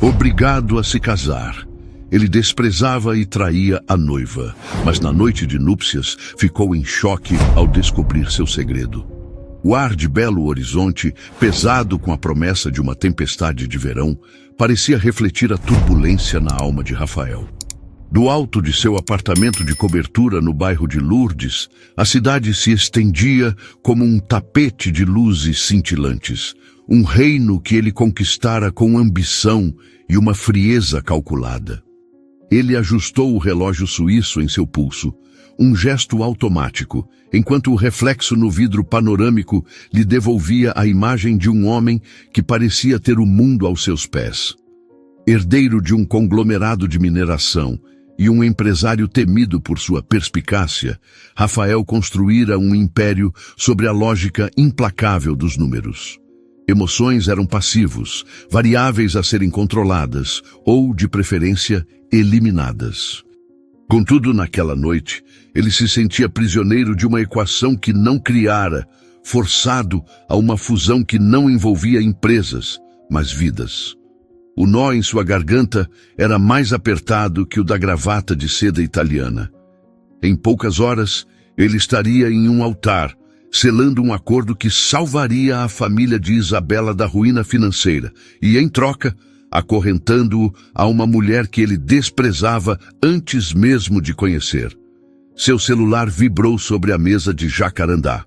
Obrigado a se casar. Ele desprezava e traía a noiva, mas na noite de núpcias ficou em choque ao descobrir seu segredo. O ar de Belo Horizonte, pesado com a promessa de uma tempestade de verão, parecia refletir a turbulência na alma de Rafael. Do alto de seu apartamento de cobertura no bairro de Lourdes, a cidade se estendia como um tapete de luzes cintilantes, um reino que ele conquistara com ambição e uma frieza calculada. Ele ajustou o relógio suíço em seu pulso, um gesto automático, enquanto o reflexo no vidro panorâmico lhe devolvia a imagem de um homem que parecia ter o mundo aos seus pés. Herdeiro de um conglomerado de mineração e um empresário temido por sua perspicácia, Rafael construíra um império sobre a lógica implacável dos números. Emoções eram passivos, variáveis a serem controladas ou, de preferência, eliminadas. Contudo, naquela noite, ele se sentia prisioneiro de uma equação que não criara, forçado a uma fusão que não envolvia empresas, mas vidas. O nó em sua garganta era mais apertado que o da gravata de seda italiana. Em poucas horas, ele estaria em um altar, selando um acordo que salvaria a família de Isabela da ruína financeira e, em troca, acorrentando-o a uma mulher que ele desprezava antes mesmo de conhecer. Seu celular vibrou sobre a mesa de Jacarandá.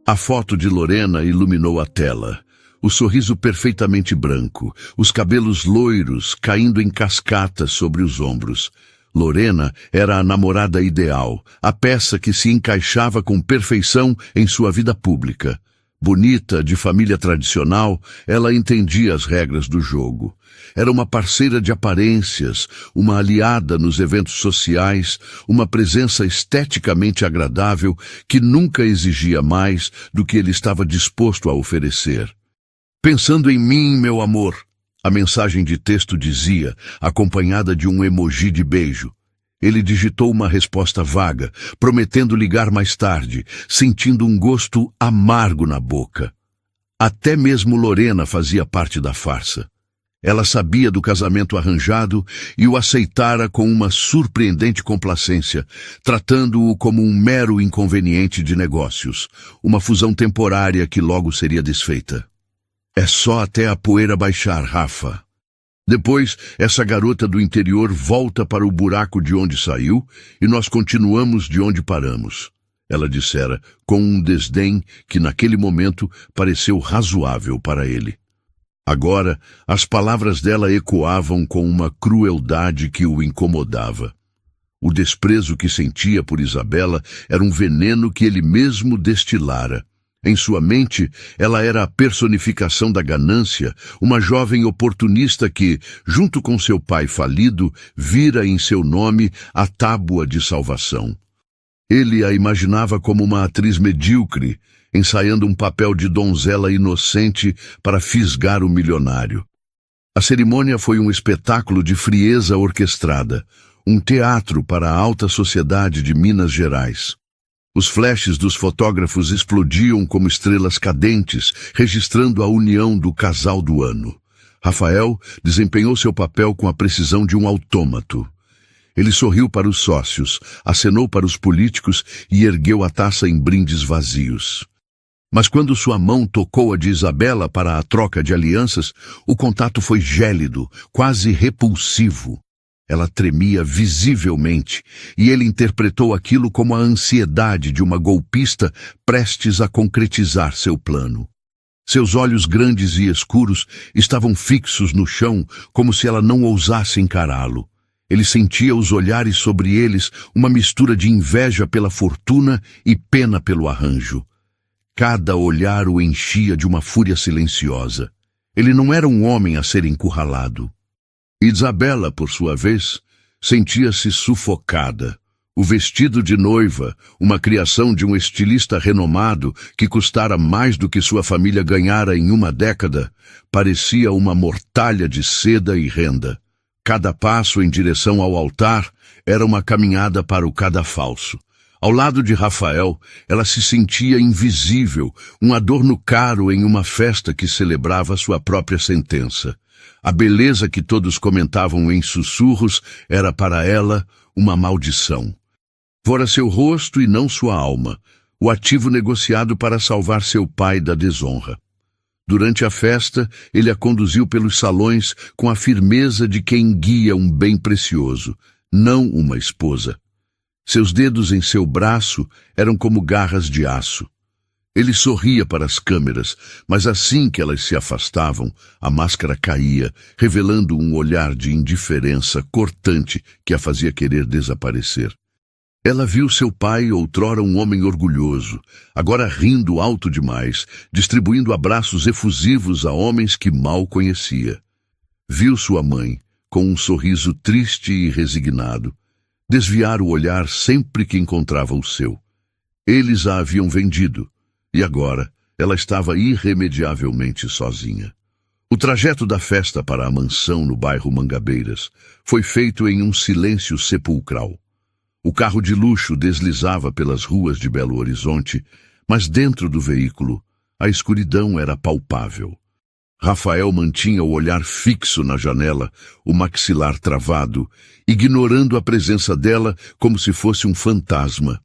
A foto de Lorena iluminou a tela. O sorriso perfeitamente branco, os cabelos loiros caindo em cascatas sobre os ombros. Lorena era a namorada ideal, a peça que se encaixava com perfeição em sua vida pública. Bonita, de família tradicional, ela entendia as regras do jogo. Era uma parceira de aparências, uma aliada nos eventos sociais, uma presença esteticamente agradável que nunca exigia mais do que ele estava disposto a oferecer. Pensando em mim, meu amor, a mensagem de texto dizia, acompanhada de um emoji de beijo. Ele digitou uma resposta vaga, prometendo ligar mais tarde, sentindo um gosto amargo na boca. Até mesmo Lorena fazia parte da farsa. Ela sabia do casamento arranjado e o aceitara com uma surpreendente complacência, tratando-o como um mero inconveniente de negócios, uma fusão temporária que logo seria desfeita. É só até a poeira baixar, Rafa. Depois, essa garota do interior volta para o buraco de onde saiu e nós continuamos de onde paramos, ela dissera, com um desdém que naquele momento pareceu razoável para ele. Agora, as palavras dela ecoavam com uma crueldade que o incomodava. O desprezo que sentia por Isabela era um veneno que ele mesmo destilara. Em sua mente, ela era a personificação da ganância, uma jovem oportunista que, junto com seu pai falido, vira em seu nome a tábua de salvação. Ele a imaginava como uma atriz medíocre, ensaiando um papel de donzela inocente para fisgar o milionário. A cerimônia foi um espetáculo de frieza orquestrada, um teatro para a alta sociedade de Minas Gerais. Os flashes dos fotógrafos explodiam como estrelas cadentes, registrando a união do casal do ano. Rafael desempenhou seu papel com a precisão de um autômato. Ele sorriu para os sócios, acenou para os políticos e ergueu a taça em brindes vazios. Mas quando sua mão tocou a de Isabela para a troca de alianças, o contato foi gélido, quase repulsivo. Ela tremia visivelmente, e ele interpretou aquilo como a ansiedade de uma golpista prestes a concretizar seu plano. Seus olhos grandes e escuros estavam fixos no chão, como se ela não ousasse encará-lo. Ele sentia os olhares sobre eles, uma mistura de inveja pela fortuna e pena pelo arranjo. Cada olhar o enchia de uma fúria silenciosa. Ele não era um homem a ser encurralado. Isabela, por sua vez, sentia-se sufocada. O vestido de noiva, uma criação de um estilista renomado que custara mais do que sua família ganhara em uma década, parecia uma mortalha de seda e renda. Cada passo em direção ao altar era uma caminhada para o cadafalso. Ao lado de Rafael, ela se sentia invisível, um adorno caro em uma festa que celebrava sua própria sentença. A beleza que todos comentavam em sussurros era para ela uma maldição. Fora seu rosto e não sua alma, o ativo negociado para salvar seu pai da desonra. Durante a festa, ele a conduziu pelos salões com a firmeza de quem guia um bem precioso, não uma esposa. Seus dedos em seu braço eram como garras de aço. Ele sorria para as câmeras, mas assim que elas se afastavam, a máscara caía, revelando um olhar de indiferença cortante que a fazia querer desaparecer. Ela viu seu pai, outrora um homem orgulhoso, agora rindo alto demais, distribuindo abraços efusivos a homens que mal conhecia. Viu sua mãe, com um sorriso triste e resignado, desviar o olhar sempre que encontrava o seu. Eles a haviam vendido, e agora ela estava irremediavelmente sozinha. O trajeto da festa para a mansão no bairro Mangabeiras foi feito em um silêncio sepulcral. O carro de luxo deslizava pelas ruas de Belo Horizonte, mas dentro do veículo a escuridão era palpável. Rafael mantinha o olhar fixo na janela, o maxilar travado, ignorando a presença dela como se fosse um fantasma.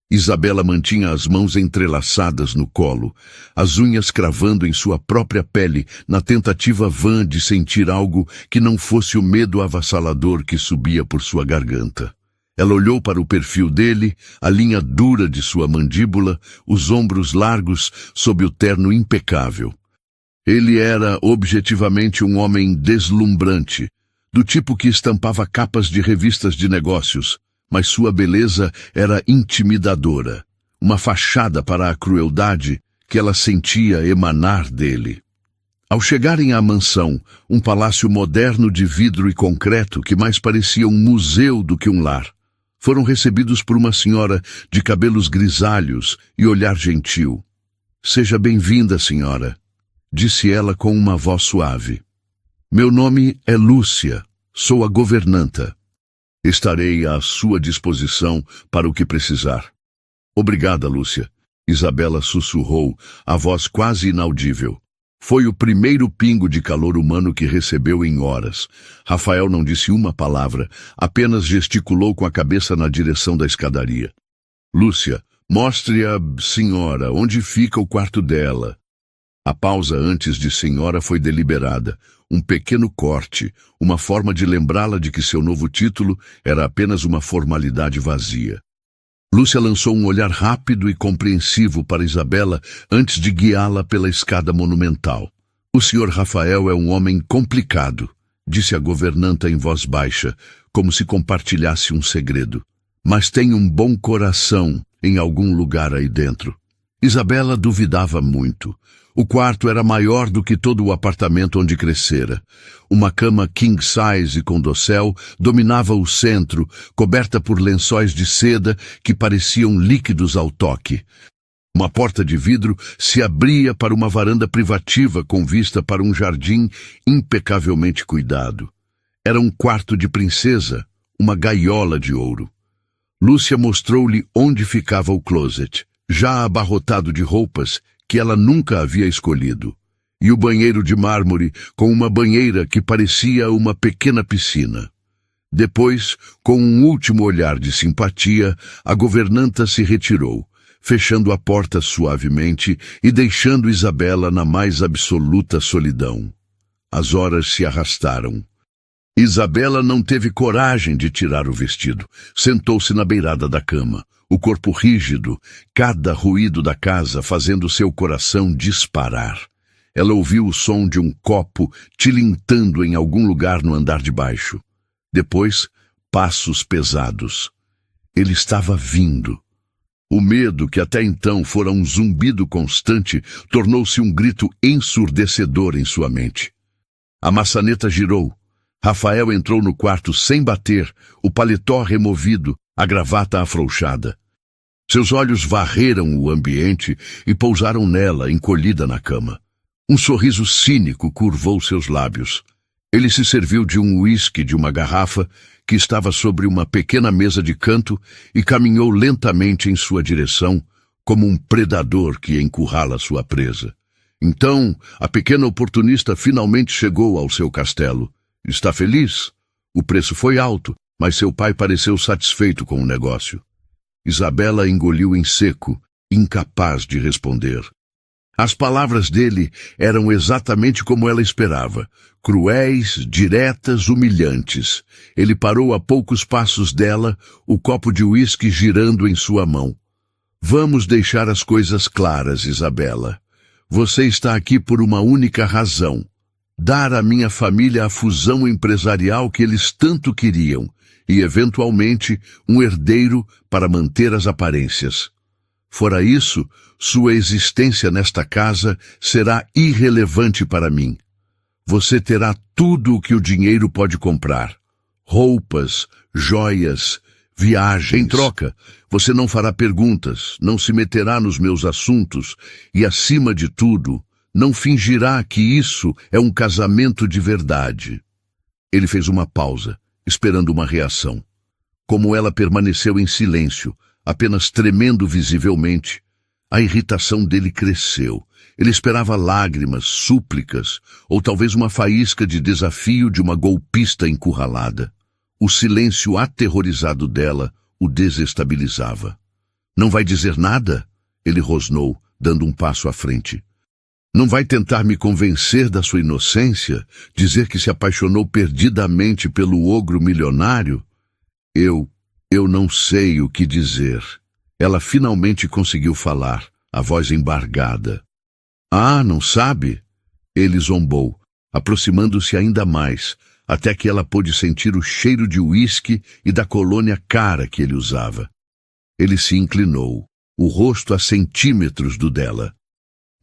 Isabela mantinha as mãos entrelaçadas no colo, as unhas cravando em sua própria pele na tentativa vã de sentir algo que não fosse o medo avassalador que subia por sua garganta. Ela olhou para o perfil dele, a linha dura de sua mandíbula, os ombros largos sob o terno impecável. Ele era objetivamente um homem deslumbrante, do tipo que estampava capas de revistas de negócios, mas sua beleza era intimidadora, uma fachada para a crueldade que ela sentia emanar dele. Ao chegarem à mansão, um palácio moderno de vidro e concreto que mais parecia um museu do que um lar, foram recebidos por uma senhora de cabelos grisalhos e olhar gentil. "Seja bem-vinda, senhora", disse ela com uma voz suave. "Meu nome é Lúcia, sou a governanta. Estarei à sua disposição para o que precisar." "Obrigada, Lúcia", Isabela sussurrou, a voz quase inaudível. Foi o primeiro pingo de calor humano que recebeu em horas. Rafael não disse uma palavra, apenas gesticulou com a cabeça na direção da escadaria. "Lúcia, mostre à senhora onde fica o quarto dela." A pausa antes de senhora foi deliberada, um pequeno corte, uma forma de lembrá-la de que seu novo título era apenas uma formalidade vazia. Lúcia lançou um olhar rápido e compreensivo para Isabela antes de guiá-la pela escada monumental. "O senhor Rafael é um homem complicado", disse a governanta em voz baixa, como se compartilhasse um segredo. "Mas tem um bom coração em algum lugar aí dentro." Isabela duvidava muito. O quarto era maior do que todo o apartamento onde crescera. Uma cama king size com dossel dominava o centro, coberta por lençóis de seda que pareciam líquidos ao toque. Uma porta de vidro se abria para uma varanda privativa com vista para um jardim impecavelmente cuidado. Era um quarto de princesa, uma gaiola de ouro. Lúcia mostrou-lhe onde ficava o closet, já abarrotado de roupas que ela nunca havia escolhido, e o banheiro de mármore com uma banheira que parecia uma pequena piscina. Depois, com um último olhar de simpatia, a governanta se retirou, fechando a porta suavemente e deixando Isabela na mais absoluta solidão. As horas se arrastaram. Isabela não teve coragem de tirar o vestido. Sentou-se na beirada da cama, o corpo rígido, cada ruído da casa fazendo seu coração disparar. Ela ouviu o som de um copo tilintando em algum lugar no andar de baixo. Depois, passos pesados. Ele estava vindo. O medo, que até então fora um zumbido constante, tornou-se um grito ensurdecedor em sua mente. A maçaneta girou. Rafael entrou no quarto sem bater, o paletó removido, a gravata afrouxada. Seus olhos varreram o ambiente e pousaram nela, encolhida na cama. Um sorriso cínico curvou seus lábios. Ele se serviu de um uísque de uma garrafa que estava sobre uma pequena mesa de canto e caminhou lentamente em sua direção, como um predador que encurrala sua presa. Então, a pequena oportunista finalmente chegou ao seu castelo. Está feliz? O preço foi alto, mas seu pai pareceu satisfeito com o negócio. Isabela engoliu em seco, incapaz de responder. As palavras dele eram exatamente como ela esperava, cruéis, diretas, humilhantes. Ele parou a poucos passos dela, o copo de uísque girando em sua mão. Vamos deixar as coisas claras, Isabela. Você está aqui por uma única razão. Dar à minha família a fusão empresarial que eles tanto queriam e, eventualmente, um herdeiro para manter as aparências. Fora isso, sua existência nesta casa será irrelevante para mim. Você terá tudo o que o dinheiro pode comprar. Roupas, joias, viagens. Em troca, você não fará perguntas, não se meterá nos meus assuntos e, acima de tudo, não fingirá que isso é um casamento de verdade. Ele fez uma pausa, esperando uma reação. Como ela permaneceu em silêncio, apenas tremendo visivelmente, a irritação dele cresceu. Ele esperava lágrimas, súplicas, ou talvez uma faísca de desafio de uma golpista encurralada. O silêncio aterrorizado dela o desestabilizava. Não vai dizer nada? Ele rosnou, dando um passo à frente. Não vai tentar me convencer da sua inocência? Dizer que se apaixonou perdidamente pelo ogro milionário? Eu não sei o que dizer. Ela finalmente conseguiu falar, a voz embargada. Ah, não sabe? Ele zombou, aproximando-se ainda mais, até que ela pôde sentir o cheiro de uísque e da colônia cara que ele usava. Ele se inclinou, o rosto a centímetros do dela.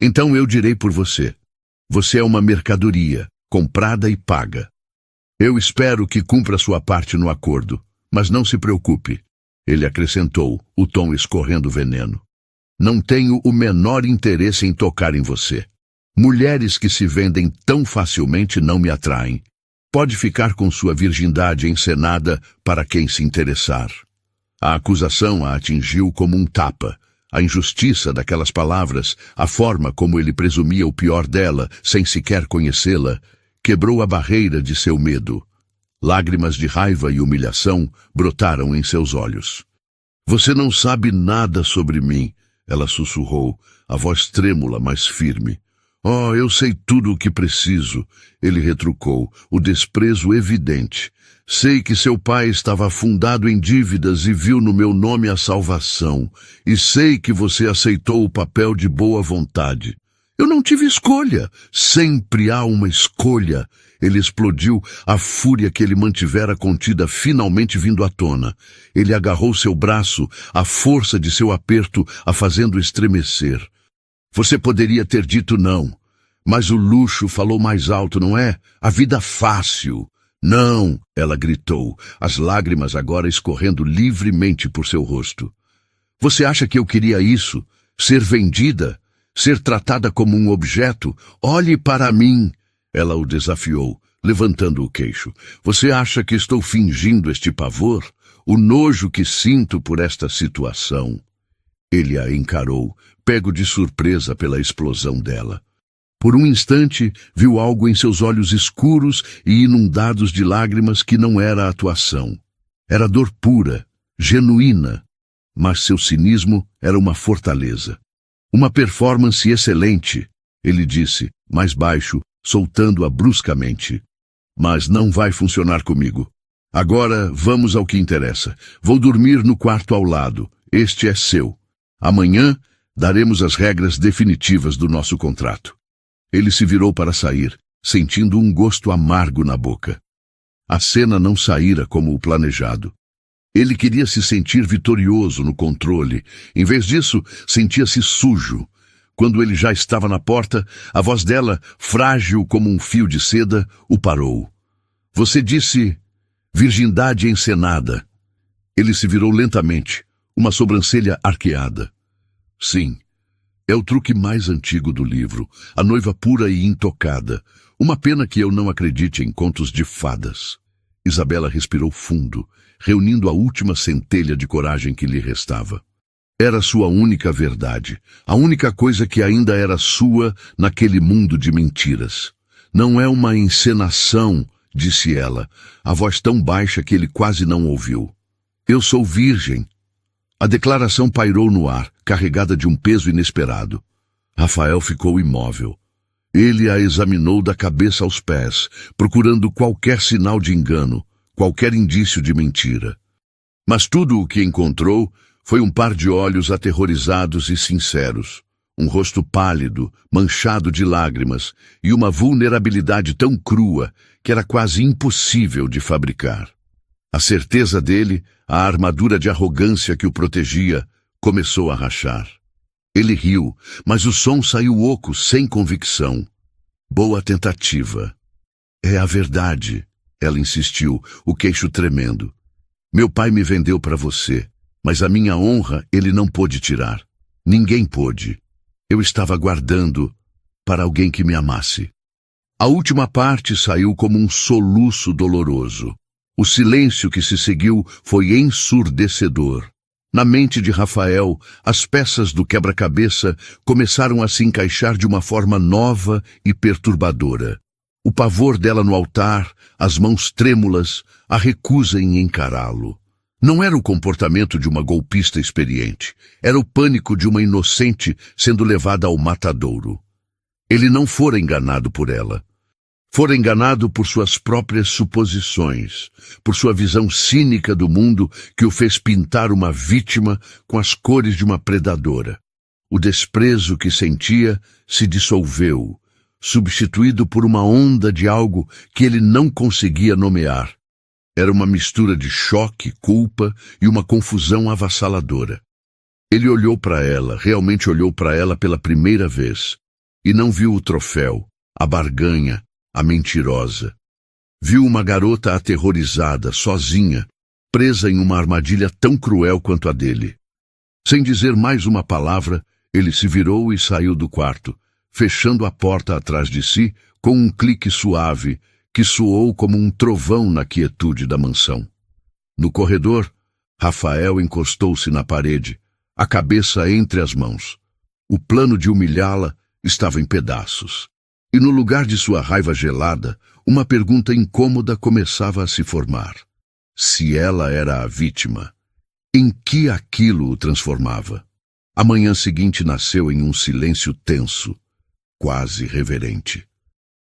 Então eu direi por você. Você é uma mercadoria, comprada e paga. Eu espero que cumpra sua parte no acordo, mas não se preocupe. Ele acrescentou, o tom escorrendo veneno. Não tenho o menor interesse em tocar em você. Mulheres que se vendem tão facilmente não me atraem. Pode ficar com sua virgindade encenada para quem se interessar. A acusação a atingiu como um tapa. A injustiça daquelas palavras, a forma como ele presumia o pior dela, sem sequer conhecê-la, quebrou a barreira de seu medo. Lágrimas de raiva e humilhação brotaram em seus olhos. Você não sabe nada sobre mim, ela sussurrou, a voz trêmula, mas firme. Oh, eu sei tudo o que preciso, ele retrucou, o desprezo evidente. Sei que seu pai estava afundado em dívidas e viu no meu nome a salvação. E sei que você aceitou o papel de boa vontade. Eu não tive escolha. Sempre há uma escolha. Ele explodiu, a fúria que ele mantivera contida finalmente vindo à tona. Ele agarrou seu braço, a força de seu aperto a fazendo estremecer. Você poderia ter dito não, mas o luxo falou mais alto, não é? A vida fácil. Não, ela gritou, as lágrimas agora escorrendo livremente por seu rosto. Você acha que eu queria isso? Ser vendida? Ser tratada como um objeto? Olhe para mim! Ela o desafiou, levantando o queixo. Você acha que estou fingindo este pavor? O nojo que sinto por esta situação? Ele a encarou, pego de surpresa pela explosão dela. Por um instante, viu algo em seus olhos escuros e inundados de lágrimas que não era atuação. Era dor pura, genuína, mas seu cinismo era uma fortaleza. Uma performance excelente, ele disse, mais baixo, soltando-a bruscamente. Mas não vai funcionar comigo. Agora vamos ao que interessa. Vou dormir no quarto ao lado. Este é seu. Amanhã daremos as regras definitivas do nosso contrato. Ele se virou para sair, sentindo um gosto amargo na boca. A cena não saíra como o planejado. Ele queria se sentir vitorioso no controle. Em vez disso, sentia-se sujo. Quando ele já estava na porta, a voz dela, frágil como um fio de seda, o parou. Você disse virgindade encenada. Ele se virou lentamente, uma sobrancelha arqueada. Sim. É o truque mais antigo do livro, a noiva pura e intocada. Uma pena que eu não acredite em contos de fadas. Isabela respirou fundo, reunindo a última centelha de coragem que lhe restava. Era sua única verdade, a única coisa que ainda era sua naquele mundo de mentiras. Não é uma encenação, disse ela, a voz tão baixa que ele quase não ouviu. Eu sou virgem. A declaração pairou no ar, carregada de um peso inesperado. Rafael ficou imóvel. Ele a examinou da cabeça aos pés, procurando qualquer sinal de engano, qualquer indício de mentira. Mas tudo o que encontrou foi um par de olhos aterrorizados e sinceros, um rosto pálido, manchado de lágrimas, e uma vulnerabilidade tão crua que era quase impossível de fabricar. A certeza dele, a armadura de arrogância que o protegia, começou a rachar. Ele riu, mas o som saiu oco, sem convicção. Boa tentativa. É a verdade, ela insistiu, o queixo tremendo. Meu pai me vendeu para você, mas a minha honra ele não pôde tirar. Ninguém pôde. Eu estava guardando para alguém que me amasse. A última parte saiu como um soluço doloroso. O silêncio que se seguiu foi ensurdecedor. Na mente de Rafael, as peças do quebra-cabeça começaram a se encaixar de uma forma nova e perturbadora. O pavor dela no altar, as mãos trêmulas, a recusa em encará-lo. Não era o comportamento de uma golpista experiente. Era o pânico de uma inocente sendo levada ao matadouro. Ele não fora enganado por ela. Fora enganado por suas próprias suposições, por sua visão cínica do mundo que o fez pintar uma vítima com as cores de uma predadora. O desprezo que sentia se dissolveu, substituído por uma onda de algo que ele não conseguia nomear. Era uma mistura de choque, culpa e uma confusão avassaladora. Ele olhou para ela, realmente olhou para ela pela primeira vez, e não viu o troféu, a barganha, a mentirosa. Viu uma garota aterrorizada, sozinha, presa em uma armadilha tão cruel quanto a dele. Sem dizer mais uma palavra, ele se virou e saiu do quarto, fechando a porta atrás de si com um clique suave que soou como um trovão na quietude da mansão. No corredor, Rafael encostou-se na parede, a cabeça entre as mãos. O plano de humilhá-la estava em pedaços. E no lugar de sua raiva gelada, uma pergunta incômoda começava a se formar. Se ela era a vítima, em que aquilo o transformava? A manhã seguinte nasceu em um silêncio tenso, quase reverente.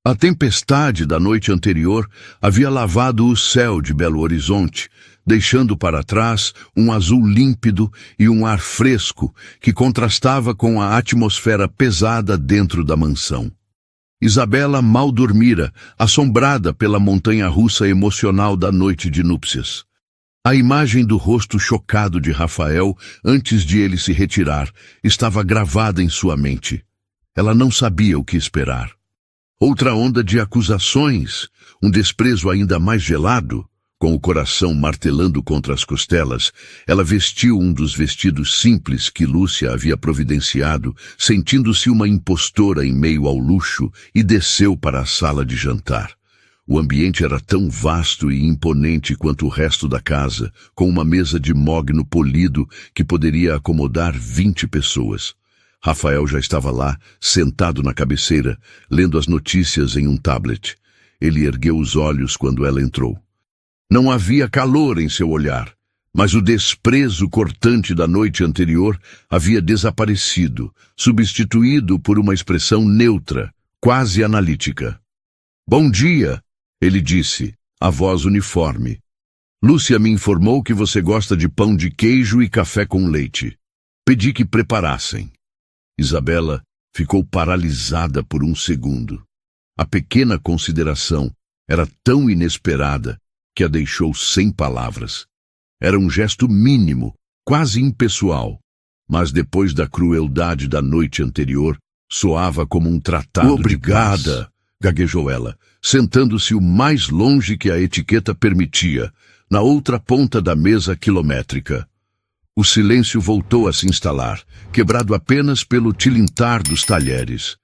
A tempestade da noite anterior havia lavado o céu de Belo Horizonte, deixando para trás um azul límpido e um ar fresco que contrastava com a atmosfera pesada dentro da mansão. Isabela mal dormira, assombrada pela montanha-russa emocional da noite de núpcias. A imagem do rosto chocado de Rafael, antes de ele se retirar, estava gravada em sua mente. Ela não sabia o que esperar. Outra onda de acusações, um desprezo ainda mais gelado. Com o coração martelando contra as costelas, ela vestiu um dos vestidos simples que Lúcia havia providenciado, sentindo-se uma impostora em meio ao luxo, e desceu para a sala de jantar. O ambiente era tão vasto e imponente quanto o resto da casa, com uma mesa de mogno polido que poderia acomodar 20 pessoas. Rafael já estava lá, sentado na cabeceira, lendo as notícias em um tablet. Ele ergueu os olhos quando ela entrou. Não havia calor em seu olhar, mas o desprezo cortante da noite anterior havia desaparecido, substituído por uma expressão neutra, quase analítica. Bom dia, ele disse, a voz uniforme. Lúcia me informou que você gosta de pão de queijo e café com leite. Pedi que preparassem. Isabela ficou paralisada por um segundo. A pequena consideração era tão inesperada que a deixou sem palavras. Era um gesto mínimo, quase impessoal, mas depois da crueldade da noite anterior, soava como um tratado. Obrigada, gaguejou ela, sentando-se o mais longe que a etiqueta permitia, na outra ponta da mesa quilométrica. O silêncio voltou a se instalar, quebrado apenas pelo tilintar dos talheres.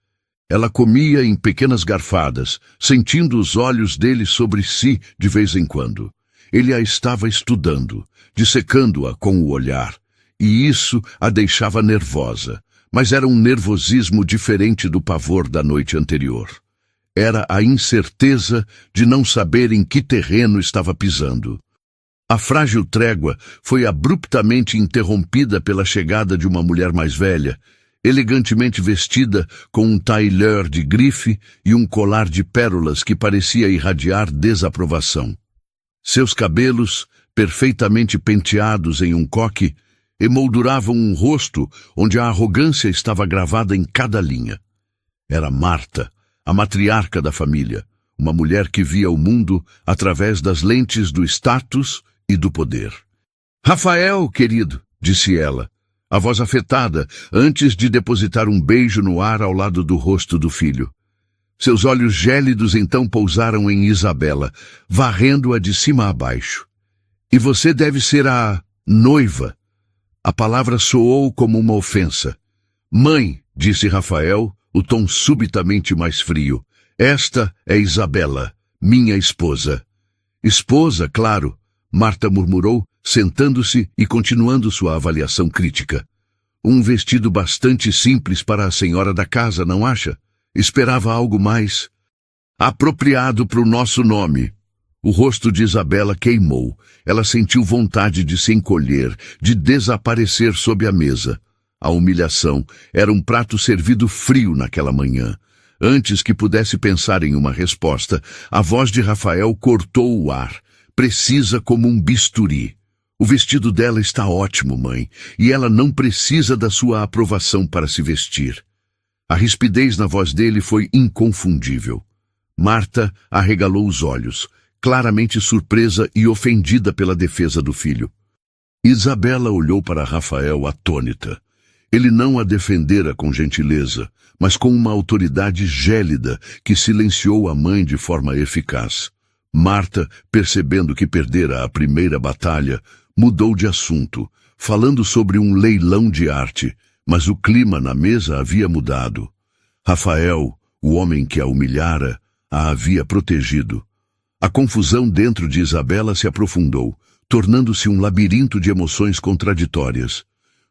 Ela comia em pequenas garfadas, sentindo os olhos dele sobre si de vez em quando. Ele a estava estudando, dissecando-a com o olhar, e isso a deixava nervosa, mas era um nervosismo diferente do pavor da noite anterior. Era a incerteza de não saber em que terreno estava pisando. A frágil trégua foi abruptamente interrompida pela chegada de uma mulher mais velha, elegantemente vestida com um tailleur de grife e um colar de pérolas que parecia irradiar desaprovação. Seus cabelos, perfeitamente penteados em um coque, emolduravam um rosto onde a arrogância estava gravada em cada linha. Era Marta, a matriarca da família, uma mulher que via o mundo através das lentes do status e do poder. "Rafael, querido", disse ela, a voz afetada, antes de depositar um beijo no ar ao lado do rosto do filho. Seus olhos gélidos então pousaram em Isabela, varrendo-a de cima a baixo. "E você deve ser a noiva." A palavra soou como uma ofensa. "Mãe", disse Rafael, o tom subitamente mais frio. "Esta é Isabela, minha esposa." "Esposa, claro", Marta murmurou, sentando-se e continuando sua avaliação crítica. "Um vestido bastante simples para a senhora da casa, não acha? Esperava algo mais apropriado para o nosso nome." O rosto de Isabela queimou. Ela sentiu vontade de se encolher, de desaparecer sob a mesa. A humilhação era um prato servido frio naquela manhã. Antes que pudesse pensar em uma resposta, a voz de Rafael cortou o ar, precisa como um bisturi. "O vestido dela está ótimo, mãe, e ela não precisa da sua aprovação para se vestir." A rispidez na voz dele foi inconfundível. Marta arregalou os olhos, claramente surpresa e ofendida pela defesa do filho. Isabela olhou para Rafael atônita. Ele não a defendera com gentileza, mas com uma autoridade gélida que silenciou a mãe de forma eficaz. Marta, percebendo que perdera a primeira batalha, mudou de assunto, falando sobre um leilão de arte, mas o clima na mesa havia mudado. Rafael, o homem que a humilhara, a havia protegido. A confusão dentro de Isabela se aprofundou, tornando-se um labirinto de emoções contraditórias.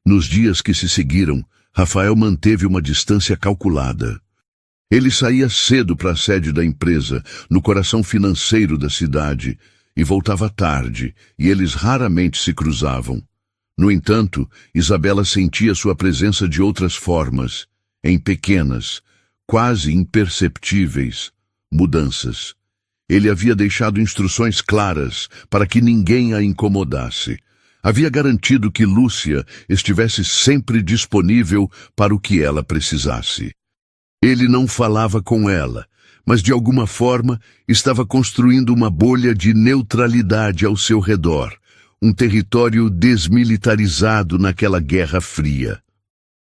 Nos dias que se seguiram, Rafael manteve uma distância calculada. Ele saía cedo para a sede da empresa, no coração financeiro da cidade, e voltava tarde, e eles raramente se cruzavam. No entanto, Isabela sentia sua presença de outras formas, em pequenas, quase imperceptíveis, mudanças. Ele havia deixado instruções claras para que ninguém a incomodasse. Havia garantido que Lúcia estivesse sempre disponível para o que ela precisasse. Ele não falava com ela, mas de alguma forma estava construindo uma bolha de neutralidade ao seu redor, um território desmilitarizado naquela Guerra Fria.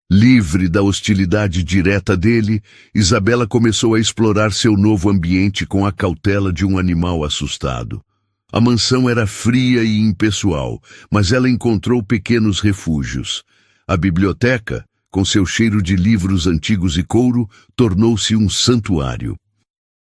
Livre da hostilidade direta dele, Isabela começou a explorar seu novo ambiente com a cautela de um animal assustado. A mansão era fria e impessoal, mas ela encontrou pequenos refúgios. A biblioteca, com seu cheiro de livros antigos e couro, tornou-se um santuário.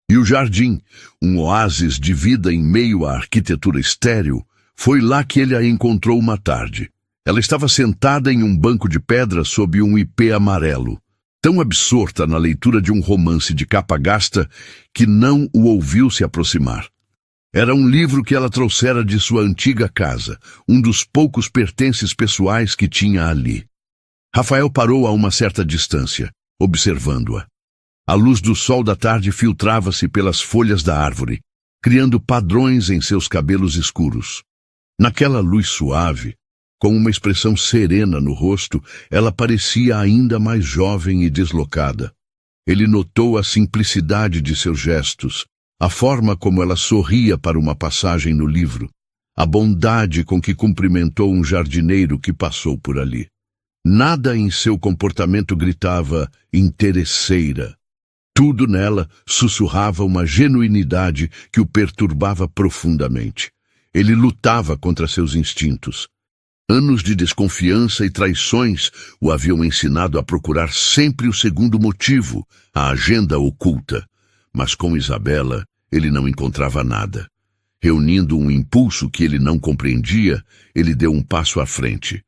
E o jardim, um oásis de vida em meio à arquitetura estéril, foi lá que ele a encontrou uma tarde. Ela estava sentada em um banco de pedra sob um ipê amarelo, tão absorta na leitura de um romance de capa gasta que não o ouviu se aproximar. Era um livro que ela trouxera de sua antiga casa, um dos poucos pertences pessoais que tinha ali. Rafael parou a uma certa distância, observando-a. A luz do sol da tarde filtrava-se pelas folhas da árvore, criando padrões em seus cabelos escuros. Naquela luz suave, com uma expressão serena no rosto, ela parecia ainda mais jovem e deslocada. Ele notou a simplicidade de seus gestos, a forma como ela sorria para uma passagem no livro, a bondade com que cumprimentou um jardineiro que passou por ali. Nada em seu comportamento gritava interesseira. Tudo nela sussurrava uma genuinidade que o perturbava profundamente. Ele lutava contra seus instintos. Anos de desconfiança e traições o haviam ensinado a procurar sempre o segundo motivo, a agenda oculta. Mas com Isabela, ele não encontrava nada. Reunindo um impulso que ele não compreendia, ele deu um passo à frente.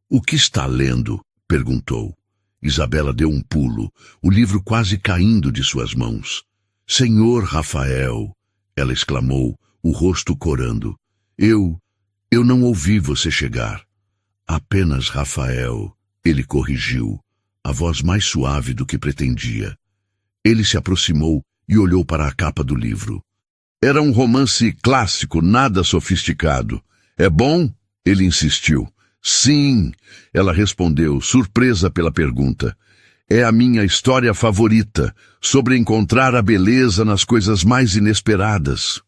"O que está lendo?" perguntou. Isabela deu um pulo, o livro quase caindo de suas mãos. "Senhor Rafael", ela exclamou, o rosto corando. Eu não ouvi você chegar." "Apenas Rafael", ele corrigiu, a voz mais suave do que pretendia. Ele se aproximou e olhou para a capa do livro. Era um romance clássico, nada sofisticado. "É bom?" ele insistiu. "Sim", ela respondeu, surpresa pela pergunta. "É a minha história favorita, sobre encontrar a beleza nas coisas mais inesperadas."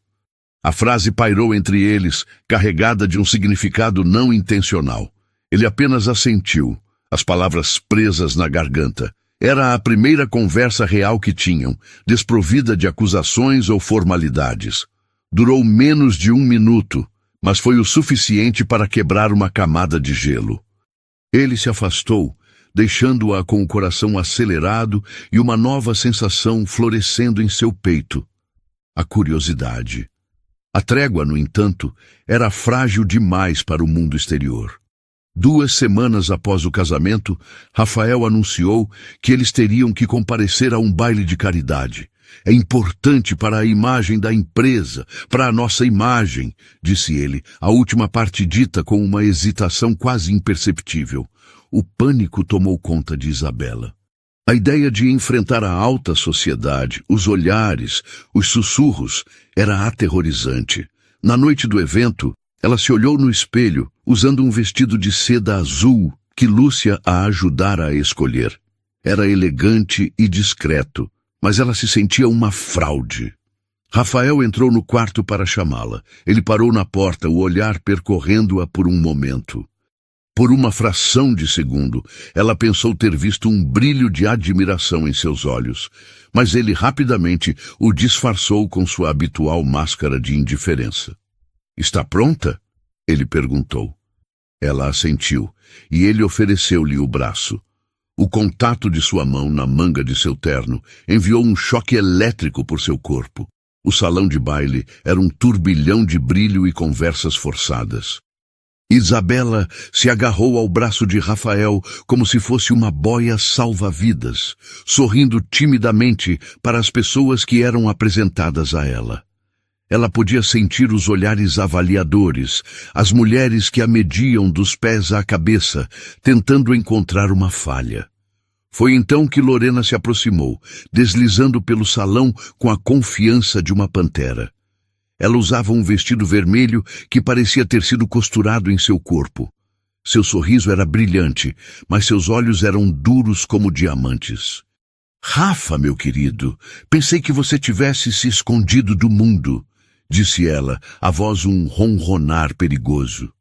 A frase pairou entre eles, carregada de um significado não intencional. Ele apenas assentiu, as palavras presas na garganta. Era a primeira conversa real que tinham, desprovida de acusações ou formalidades. Durou menos de 1 minuto, mas foi o suficiente para quebrar uma camada de gelo. Ele se afastou, deixando-a com o coração acelerado e uma nova sensação florescendo em seu peito. A curiosidade. A trégua, no entanto, era frágil demais para o mundo exterior. 2 semanas após o casamento, Rafael anunciou que eles teriam que comparecer a um baile de caridade. "É importante para a imagem da empresa, para a nossa imagem", disse ele, a última parte dita com uma hesitação quase imperceptível. O pânico tomou conta de Isabela. A ideia de enfrentar a alta sociedade, os olhares, os sussurros, era aterrorizante. Na noite do evento, ela se olhou no espelho, usando um vestido de seda azul que Lúcia a ajudara a escolher. Era elegante e discreto, mas ela se sentia uma fraude. Rafael entrou no quarto para chamá-la. Ele parou na porta, o olhar percorrendo-a por um momento. Por uma fração de segundo, ela pensou ter visto um brilho de admiração em seus olhos, mas ele rapidamente o disfarçou com sua habitual máscara de indiferença. "Está pronta?" ele perguntou. Ela assentiu, e ele ofereceu-lhe o braço. O contato de sua mão na manga de seu terno enviou um choque elétrico por seu corpo. O salão de baile era um turbilhão de brilho e conversas forçadas. Isabela se agarrou ao braço de Rafael como se fosse uma boia salva-vidas, sorrindo timidamente para as pessoas que eram apresentadas a ela. Ela podia sentir os olhares avaliadores, as mulheres que a mediam dos pés à cabeça, tentando encontrar uma falha. Foi então que Lorena se aproximou, deslizando pelo salão com a confiança de uma pantera. Ela usava um vestido vermelho que parecia ter sido costurado em seu corpo. Seu sorriso era brilhante, mas seus olhos eram duros como diamantes. "Rafa, meu querido, pensei que você tivesse se escondido do mundo", disse ela, a voz um ronronar perigoso.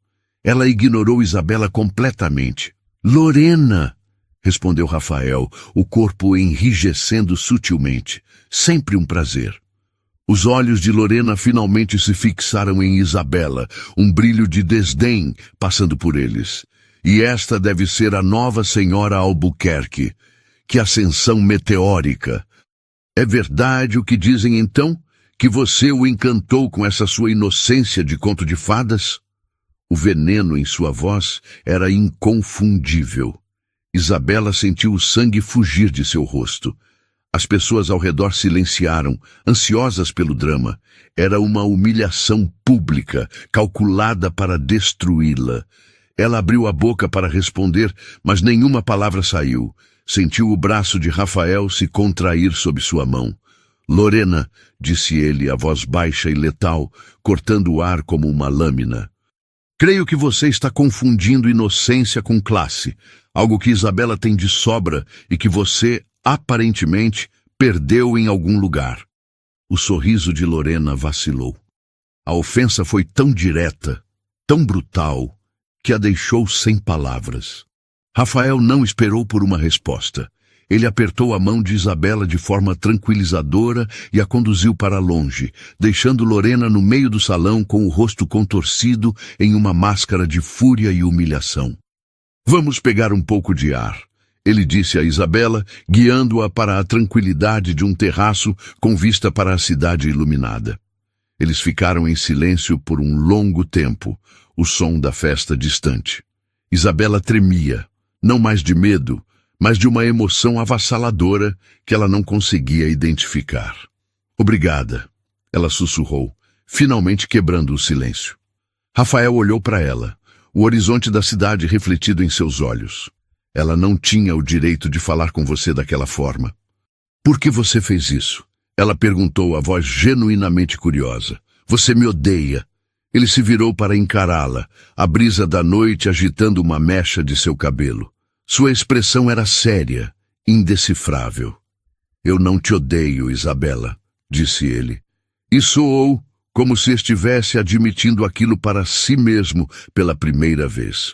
Ela ignorou Isabela completamente. "Lorena", respondeu Rafael, o corpo enrijecendo sutilmente. "Sempre um prazer." Os olhos de Lorena finalmente se fixaram em Isabela, um brilho de desdém passando por eles. "E esta deve ser a nova senhora Albuquerque. Que ascensão meteórica! É verdade o que dizem então? Que você o encantou com essa sua inocência de conto de fadas?" O veneno em sua voz era inconfundível. Isabela sentiu o sangue fugir de seu rosto. As pessoas ao redor silenciaram, ansiosas pelo drama. Era uma humilhação pública, calculada para destruí-la. Ela abriu a boca para responder, mas nenhuma palavra saiu. Sentiu o braço de Rafael se contrair sob sua mão. "Lorena", disse ele, a voz baixa e letal, cortando o ar como uma lâmina. "Creio que você está confundindo inocência com classe, algo que Isabela tem de sobra e que você, aparentemente, perdeu em algum lugar." O sorriso de Lorena vacilou. A ofensa foi tão direta, tão brutal, que a deixou sem palavras. Rafael não esperou por uma resposta. Ele apertou a mão de Isabela de forma tranquilizadora e a conduziu para longe, deixando Lorena no meio do salão com o rosto contorcido em uma máscara de fúria e humilhação. "Vamos pegar um pouco de ar", ele disse a Isabela, guiando-a para a tranquilidade de um terraço com vista para a cidade iluminada. Eles ficaram em silêncio por um longo tempo, o som da festa distante. Isabela tremia, não mais de medo, mas de uma emoção avassaladora que ela não conseguia identificar. Obrigada, ela sussurrou, finalmente quebrando o silêncio. Rafael olhou para ela, o horizonte da cidade refletido em seus olhos. Ela não tinha o direito de falar com você daquela forma. Por que você fez isso? Ela perguntou, a voz genuinamente curiosa. Você me odeia. Ele se virou para encará-la, a brisa da noite agitando uma mecha de seu cabelo. Sua expressão era séria, indecifrável. Eu não te odeio, Isabela, disse ele. E soou como se estivesse admitindo aquilo para si mesmo pela primeira vez.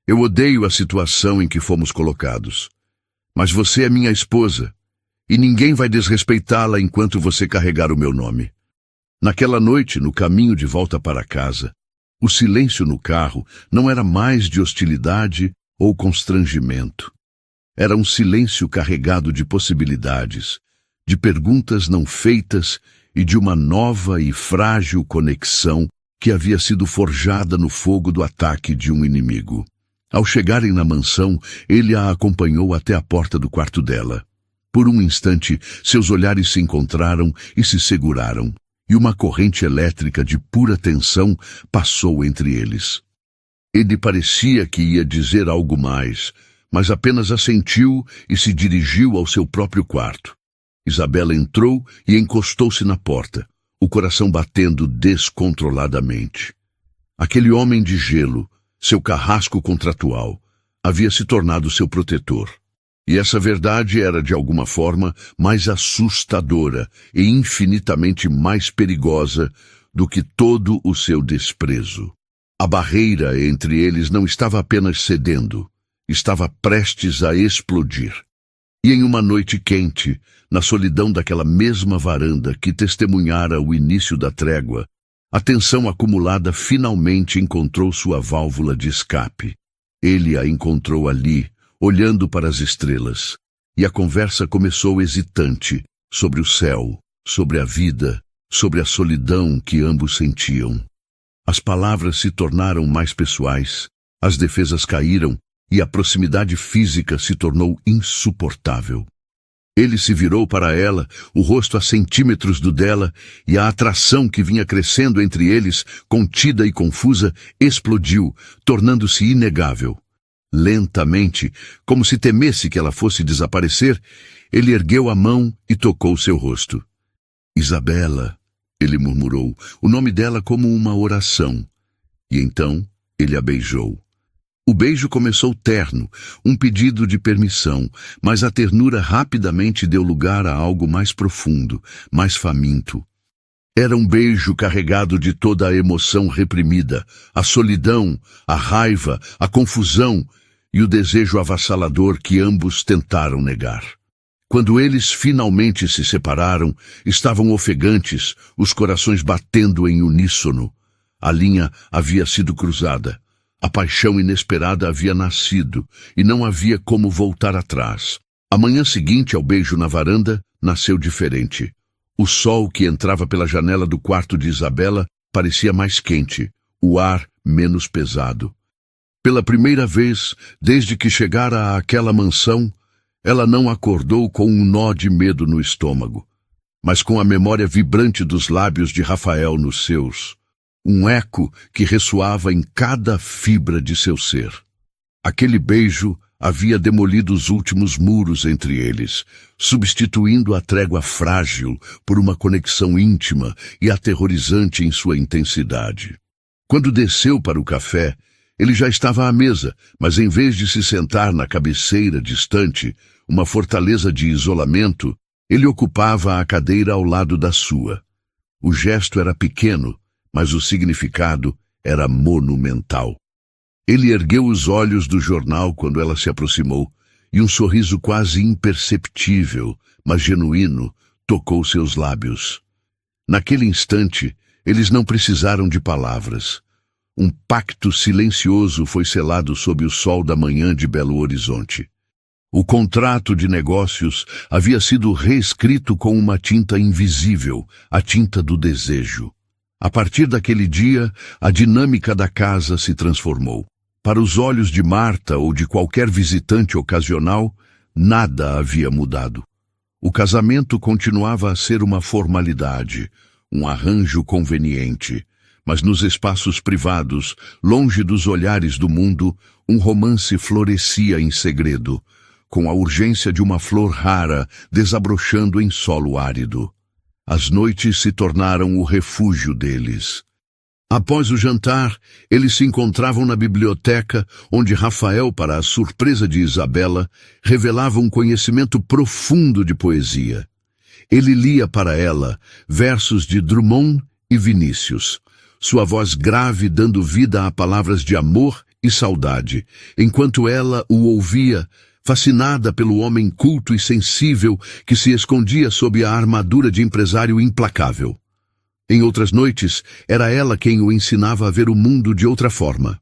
Eu odeio a situação em que fomos colocados. Mas você é minha esposa, e ninguém vai desrespeitá-la enquanto você carregar o meu nome. Naquela noite, no caminho de volta para casa, o silêncio no carro não era mais de hostilidade ou constrangimento. Era um silêncio carregado de possibilidades, de perguntas não feitas e de uma nova e frágil conexão que havia sido forjada no fogo do ataque de um inimigo. Ao chegarem na mansão, ele a acompanhou até a porta do quarto dela. Por um instante, seus olhares se encontraram e se seguraram, e uma corrente elétrica de pura tensão passou entre eles. Ele parecia que ia dizer algo mais, mas apenas assentiu e se dirigiu ao seu próprio quarto. Isabela entrou e encostou-se na porta, o coração batendo descontroladamente. Aquele homem de gelo, seu carrasco contratual, havia se tornado seu protetor. E essa verdade era, de alguma forma, mais assustadora e infinitamente mais perigosa do que todo o seu desprezo. A barreira entre eles não estava apenas cedendo, estava prestes a explodir. E em uma noite quente, na solidão daquela mesma varanda que testemunhara o início da trégua, a tensão acumulada finalmente encontrou sua válvula de escape. Ele a encontrou ali, olhando para as estrelas, e a conversa começou hesitante, sobre o céu, sobre a vida, sobre a solidão que ambos sentiam. As palavras se tornaram mais pessoais, as defesas caíram e a proximidade física se tornou insuportável. Ele se virou para ela, o rosto a centímetros do dela, e a atração que vinha crescendo entre eles, contida e confusa, explodiu, tornando-se inegável. Lentamente, como se temesse que ela fosse desaparecer, ele ergueu a mão e tocou seu rosto. Isabela, ele murmurou, o nome dela como uma oração. E então ele a beijou. O beijo começou terno, um pedido de permissão, mas a ternura rapidamente deu lugar a algo mais profundo, mais faminto. Era um beijo carregado de toda a emoção reprimida, a solidão, a raiva, a confusão e o desejo avassalador que ambos tentaram negar. Quando eles finalmente se separaram, estavam ofegantes, os corações batendo em uníssono. A linha havia sido cruzada. A paixão inesperada havia nascido, e não havia como voltar atrás. A manhã seguinte ao beijo na varanda, nasceu diferente. O sol que entrava pela janela do quarto de Isabela parecia mais quente, o ar menos pesado. Pela primeira vez, desde que chegara àquela mansão, ela não acordou com um nó de medo no estômago, mas com a memória vibrante dos lábios de Rafael nos seus. Um eco que ressoava em cada fibra de seu ser. Aquele beijo havia demolido os últimos muros entre eles, substituindo a trégua frágil por uma conexão íntima e aterrorizante em sua intensidade. Quando desceu para o café, ele já estava à mesa, mas em vez de se sentar na cabeceira distante, uma fortaleza de isolamento, ele ocupava a cadeira ao lado da sua. O gesto era pequeno, mas o significado era monumental. Ele ergueu os olhos do jornal quando ela se aproximou, e um sorriso quase imperceptível, mas genuíno, tocou seus lábios. Naquele instante, eles não precisaram de palavras. Um pacto silencioso foi selado sob o sol da manhã de Belo Horizonte. O contrato de negócios havia sido reescrito com uma tinta invisível, a tinta do desejo. A partir daquele dia, a dinâmica da casa se transformou. Para os olhos de Marta ou de qualquer visitante ocasional, nada havia mudado. O casamento continuava a ser uma formalidade, um arranjo conveniente, mas nos espaços privados, longe dos olhares do mundo, um romance florescia em segredo, com a urgência de uma flor rara desabrochando em solo árido. As noites se tornaram o refúgio deles. Após o jantar, eles se encontravam na biblioteca, onde Rafael, para a surpresa de Isabela, revelava um conhecimento profundo de poesia. Ele lia para ela versos de Drummond e Vinícius, sua voz grave dando vida a palavras de amor e saudade, enquanto ela o ouvia, fascinada pelo homem culto e sensível que se escondia sob a armadura de empresário implacável. Em outras noites, era ela quem o ensinava a ver o mundo de outra forma.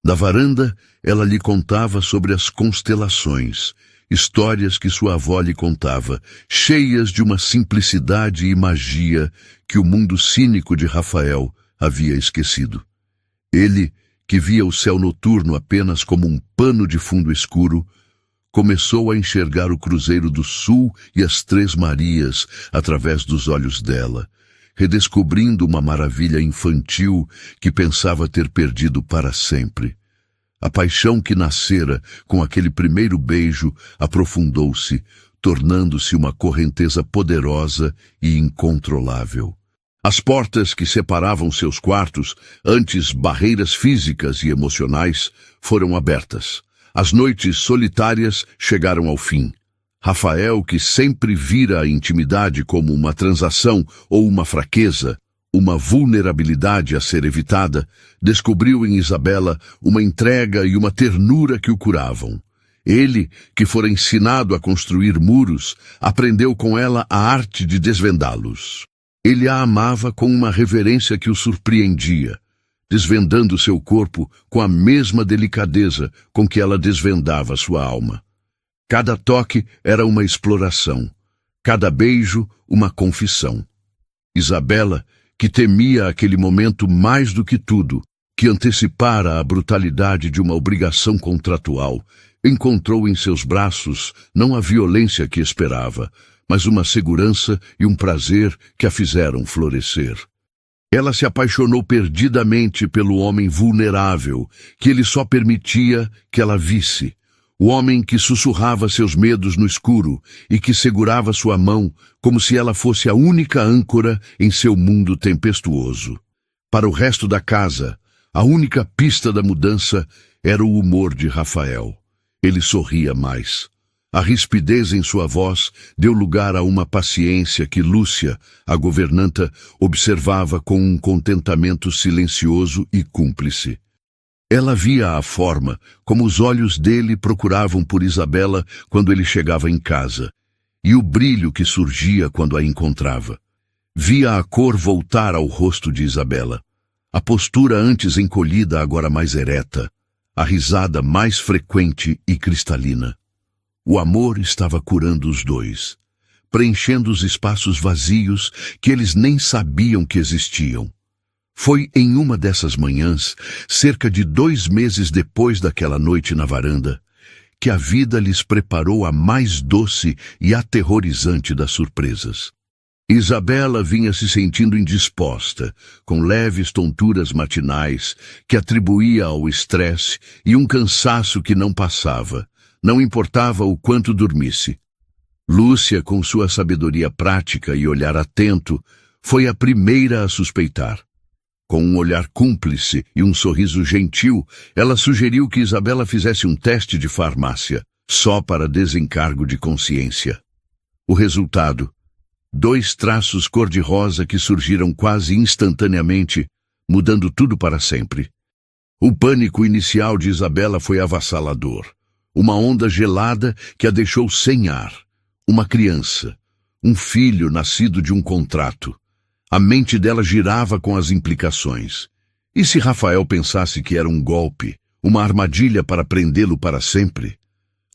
Da varanda, ela lhe contava sobre as constelações, histórias que sua avó lhe contava, cheias de uma simplicidade e magia que o mundo cínico de Rafael havia esquecido. Ele, que via o céu noturno apenas como um pano de fundo escuro, começou a enxergar o Cruzeiro do Sul e as Três Marias através dos olhos dela, redescobrindo uma maravilha infantil que pensava ter perdido para sempre. A paixão que nascera com aquele primeiro beijo aprofundou-se, tornando-se uma correnteza poderosa e incontrolável. As portas que separavam seus quartos, antes barreiras físicas e emocionais, foram abertas. As noites solitárias chegaram ao fim. Rafael, que sempre vira a intimidade como uma transação ou uma fraqueza, uma vulnerabilidade a ser evitada, descobriu em Isabela uma entrega e uma ternura que o curavam. Ele, que fora ensinado a construir muros, aprendeu com ela a arte de desvendá-los. Ele a amava com uma reverência que o surpreendia, desvendando seu corpo com a mesma delicadeza com que ela desvendava sua alma. Cada toque era uma exploração, cada beijo uma confissão. Isabela, que temia aquele momento mais do que tudo, que antecipara a brutalidade de uma obrigação contratual, encontrou em seus braços não a violência que esperava, mas uma segurança e um prazer que a fizeram florescer. Ela se apaixonou perdidamente pelo homem vulnerável, que ele só permitia que ela visse. O homem que sussurrava seus medos no escuro e que segurava sua mão como se ela fosse a única âncora em seu mundo tempestuoso. Para o resto da casa, a única pista da mudança era o humor de Rafael. Ele sorria mais. A rispidez em sua voz deu lugar a uma paciência que Lúcia, a governanta, observava com um contentamento silencioso e cúmplice. Ela via a forma como os olhos dele procuravam por Isabela quando ele chegava em casa, e o brilho que surgia quando a encontrava. Via a cor voltar ao rosto de Isabela, a postura antes encolhida agora mais ereta, a risada mais frequente e cristalina. O amor estava curando os dois, preenchendo os espaços vazios que eles nem sabiam que existiam. Foi em uma dessas manhãs, cerca de 2 meses depois daquela noite na varanda, que a vida lhes preparou a mais doce e aterrorizante das surpresas. Isabela vinha se sentindo indisposta, com leves tonturas matinais que atribuía ao estresse e um cansaço que não passava, não importava o quanto dormisse. Lúcia, com sua sabedoria prática e olhar atento, foi a primeira a suspeitar. Com um olhar cúmplice e um sorriso gentil, ela sugeriu que Isabela fizesse um teste de farmácia, só para desencargo de consciência. O resultado: 2 traços cor-de-rosa que surgiram quase instantaneamente, mudando tudo para sempre. O pânico inicial de Isabela foi avassalador. Uma onda gelada que a deixou sem ar. Uma criança, um filho nascido de um contrato. A mente dela girava com as implicações. E se Rafael pensasse que era um golpe, uma armadilha para prendê-lo para sempre?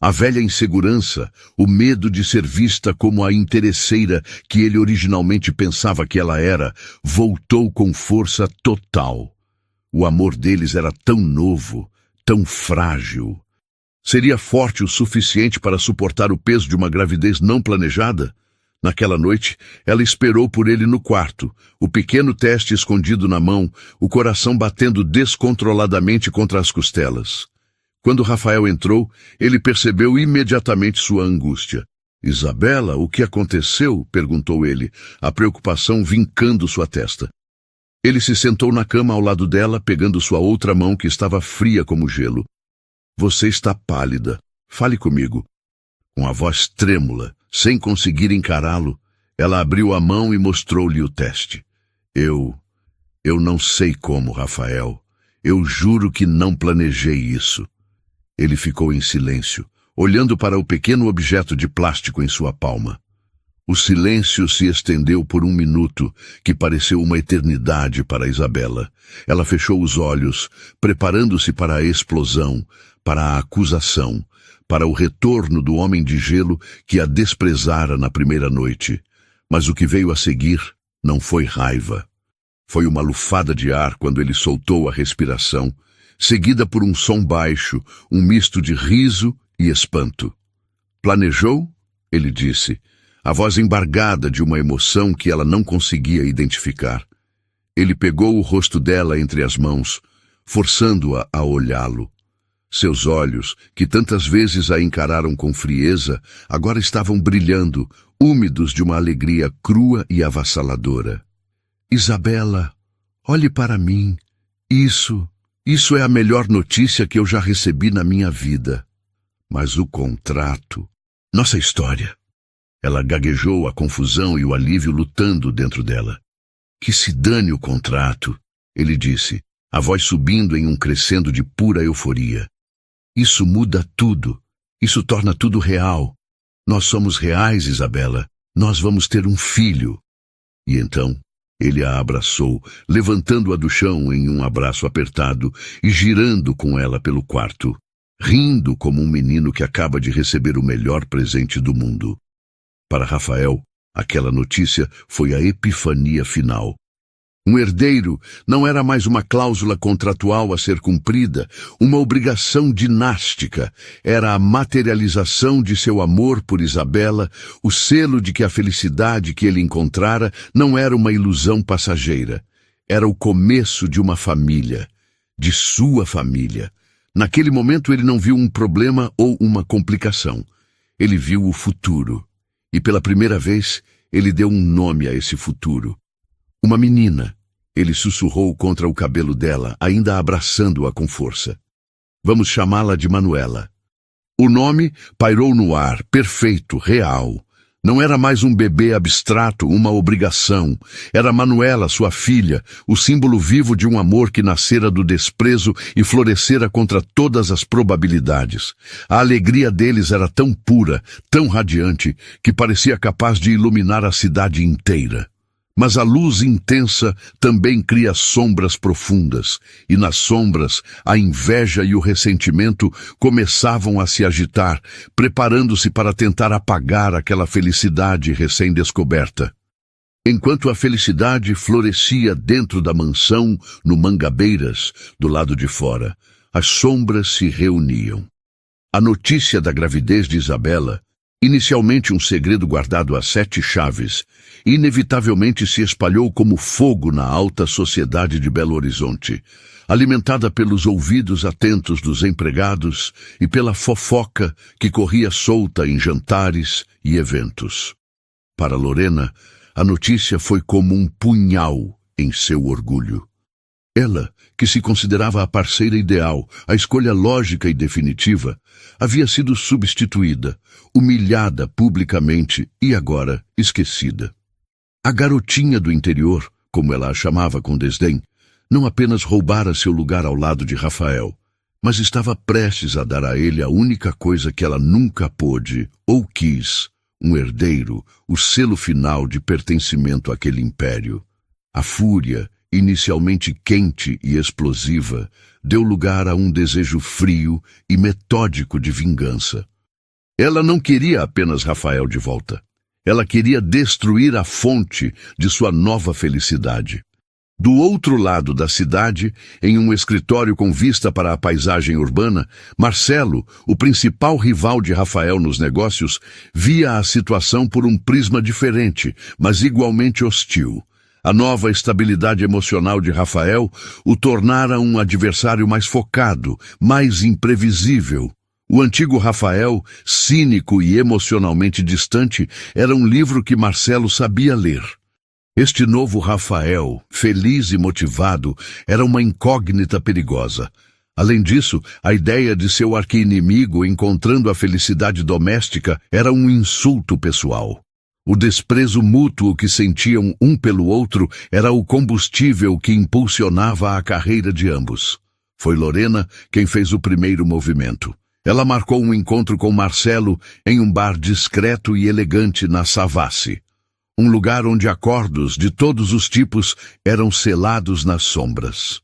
A velha insegurança, o medo de ser vista como a interesseira que ele originalmente pensava que ela era, voltou com força total. O amor deles era tão novo, tão frágil. Seria forte o suficiente para suportar o peso de uma gravidez não planejada? Naquela noite, ela esperou por ele no quarto, o pequeno teste escondido na mão, o coração batendo descontroladamente contra as costelas. Quando Rafael entrou, ele percebeu imediatamente sua angústia. "Isabela, o que aconteceu?" perguntou ele, a preocupação vincando sua testa. Ele se sentou na cama ao lado dela, pegando sua outra mão que estava fria como gelo. "Você está pálida. Fale comigo." Com a voz trêmula, sem conseguir encará-lo, ela abriu a mão e mostrou-lhe o teste. Eu não sei como, Rafael. Eu juro que não planejei isso." Ele ficou em silêncio, olhando para o pequeno objeto de plástico em sua palma. O silêncio se estendeu por 1 minuto, que pareceu uma eternidade para Isabela. Ela fechou os olhos, preparando-se para a explosão, para a acusação, para o retorno do homem de gelo que a desprezara na primeira noite. Mas o que veio a seguir não foi raiva. Foi uma lufada de ar quando ele soltou a respiração, seguida por um som baixo, um misto de riso e espanto. "Planejou?" ele disse, a voz embargada de uma emoção que ela não conseguia identificar. Ele pegou o rosto dela entre as mãos, forçando-a a olhá-lo. Seus olhos, que tantas vezes a encararam com frieza, agora estavam brilhando, úmidos de uma alegria crua e avassaladora. "Isabela, olhe para mim. Isso é a melhor notícia que eu já recebi na minha vida. Mas o contrato... Nossa história." Ela gaguejou, a confusão e o alívio lutando dentro dela. "Que se dane o contrato," ele disse, a voz subindo em um crescendo de pura euforia. "Isso muda tudo. Isso torna tudo real. Nós somos reais, Isabela. Nós vamos ter um filho." E então ele a abraçou, levantando-a do chão em um abraço apertado e girando com ela pelo quarto, rindo como um menino que acaba de receber o melhor presente do mundo. Para Rafael, aquela notícia foi a epifania final. Um herdeiro não era mais uma cláusula contratual a ser cumprida, uma obrigação dinástica. Era a materialização de seu amor por Isabela, o selo de que a felicidade que ele encontrara não era uma ilusão passageira. Era o começo de uma família, de sua família. Naquele momento ele não viu um problema ou uma complicação. Ele viu o futuro. E pela primeira vez, ele deu um nome a esse futuro. "Uma menina." Ele sussurrou contra o cabelo dela, ainda abraçando-a com força. "Vamos chamá-la de Manuela." O nome pairou no ar, perfeito, real. Não era mais um bebê abstrato, uma obrigação. Era Manuela, sua filha, o símbolo vivo de um amor que nascera do desprezo e florescera contra todas as probabilidades. A alegria deles era tão pura, tão radiante, que parecia capaz de iluminar a cidade inteira. Mas a luz intensa também cria sombras profundas, e nas sombras a inveja e o ressentimento começavam a se agitar, preparando-se para tentar apagar aquela felicidade recém-descoberta. Enquanto a felicidade florescia dentro da mansão, no Mangabeiras, do lado de fora, as sombras se reuniam. A notícia da gravidez de Isabela, inicialmente um segredo guardado a 7 chaves, inevitavelmente se espalhou como fogo na alta sociedade de Belo Horizonte, alimentada pelos ouvidos atentos dos empregados e pela fofoca que corria solta em jantares e eventos. Para Lorena, a notícia foi como um punhal em seu orgulho. Ela, que se considerava a parceira ideal, a escolha lógica e definitiva, havia sido substituída, humilhada publicamente e agora esquecida. A garotinha do interior, como ela a chamava com desdém, não apenas roubara seu lugar ao lado de Rafael, mas estava prestes a dar a ele a única coisa que ela nunca pôde ou quis, um herdeiro, o selo final de pertencimento àquele império. A fúria, inicialmente quente e explosiva, deu lugar a um desejo frio e metódico de vingança. Ela não queria apenas Rafael de volta. Ela queria destruir a fonte de sua nova felicidade. Do outro lado da cidade, em um escritório com vista para a paisagem urbana, Marcelo, o principal rival de Rafael nos negócios, via a situação por um prisma diferente, mas igualmente hostil. A nova estabilidade emocional de Rafael o tornara um adversário mais focado, mais imprevisível. O antigo Rafael, cínico e emocionalmente distante, era um livro que Marcelo sabia ler. Este novo Rafael, feliz e motivado, era uma incógnita perigosa. Além disso, a ideia de seu arqui-inimigo encontrando a felicidade doméstica era um insulto pessoal. O desprezo mútuo que sentiam um pelo outro era o combustível que impulsionava a carreira de ambos. Foi Lorena quem fez o primeiro movimento. Ela marcou um encontro com Marcelo em um bar discreto e elegante na Savassi. Um lugar onde acordos de todos os tipos eram selados nas sombras.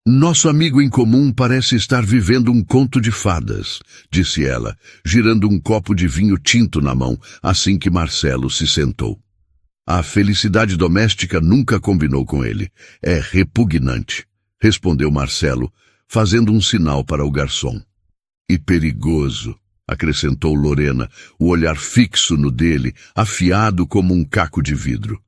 Nosso amigo em comum parece estar vivendo um conto de fadas, disse ela, girando um copo de vinho tinto na mão, assim que Marcelo se sentou. A felicidade doméstica nunca combinou com ele. É repugnante, respondeu Marcelo, fazendo um sinal para o garçom. E perigoso, acrescentou Lorena, o olhar fixo no dele, afiado como um caco de vidro.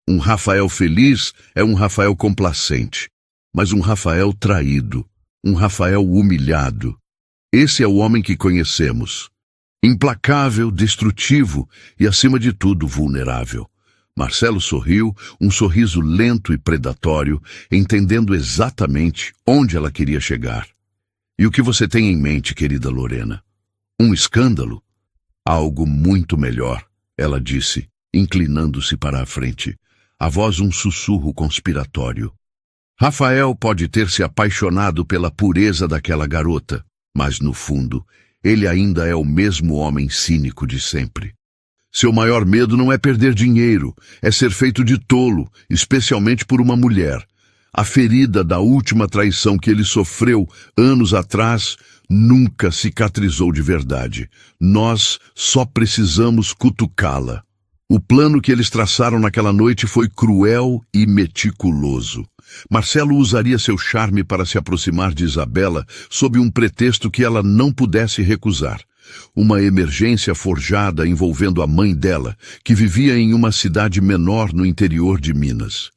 Um Rafael feliz é um Rafael complacente, mas um Rafael traído, um Rafael humilhado. Esse é o homem que conhecemos. Implacável, destrutivo e, acima de tudo, vulnerável. Marcelo sorriu, um sorriso lento e predatório, entendendo exatamente onde ela queria chegar. E o que você tem em mente, querida Lorena? Um escândalo? Algo muito melhor, ela disse, inclinando-se para a frente, a voz um sussurro conspiratório. Rafael pode ter se apaixonado pela pureza daquela garota, mas no fundo, ele ainda é o mesmo homem cínico de sempre. Seu maior medo não é perder dinheiro, é ser feito de tolo, especialmente por uma mulher. A ferida da última traição que ele sofreu anos atrás nunca cicatrizou de verdade. Nós só precisamos cutucá-la. O plano que eles traçaram naquela noite foi cruel e meticuloso. Marcelo usaria seu charme para se aproximar de Isabela sob um pretexto que ela não pudesse recusar. Uma emergência forjada envolvendo a mãe dela, que vivia em uma cidade menor no interior de Minas.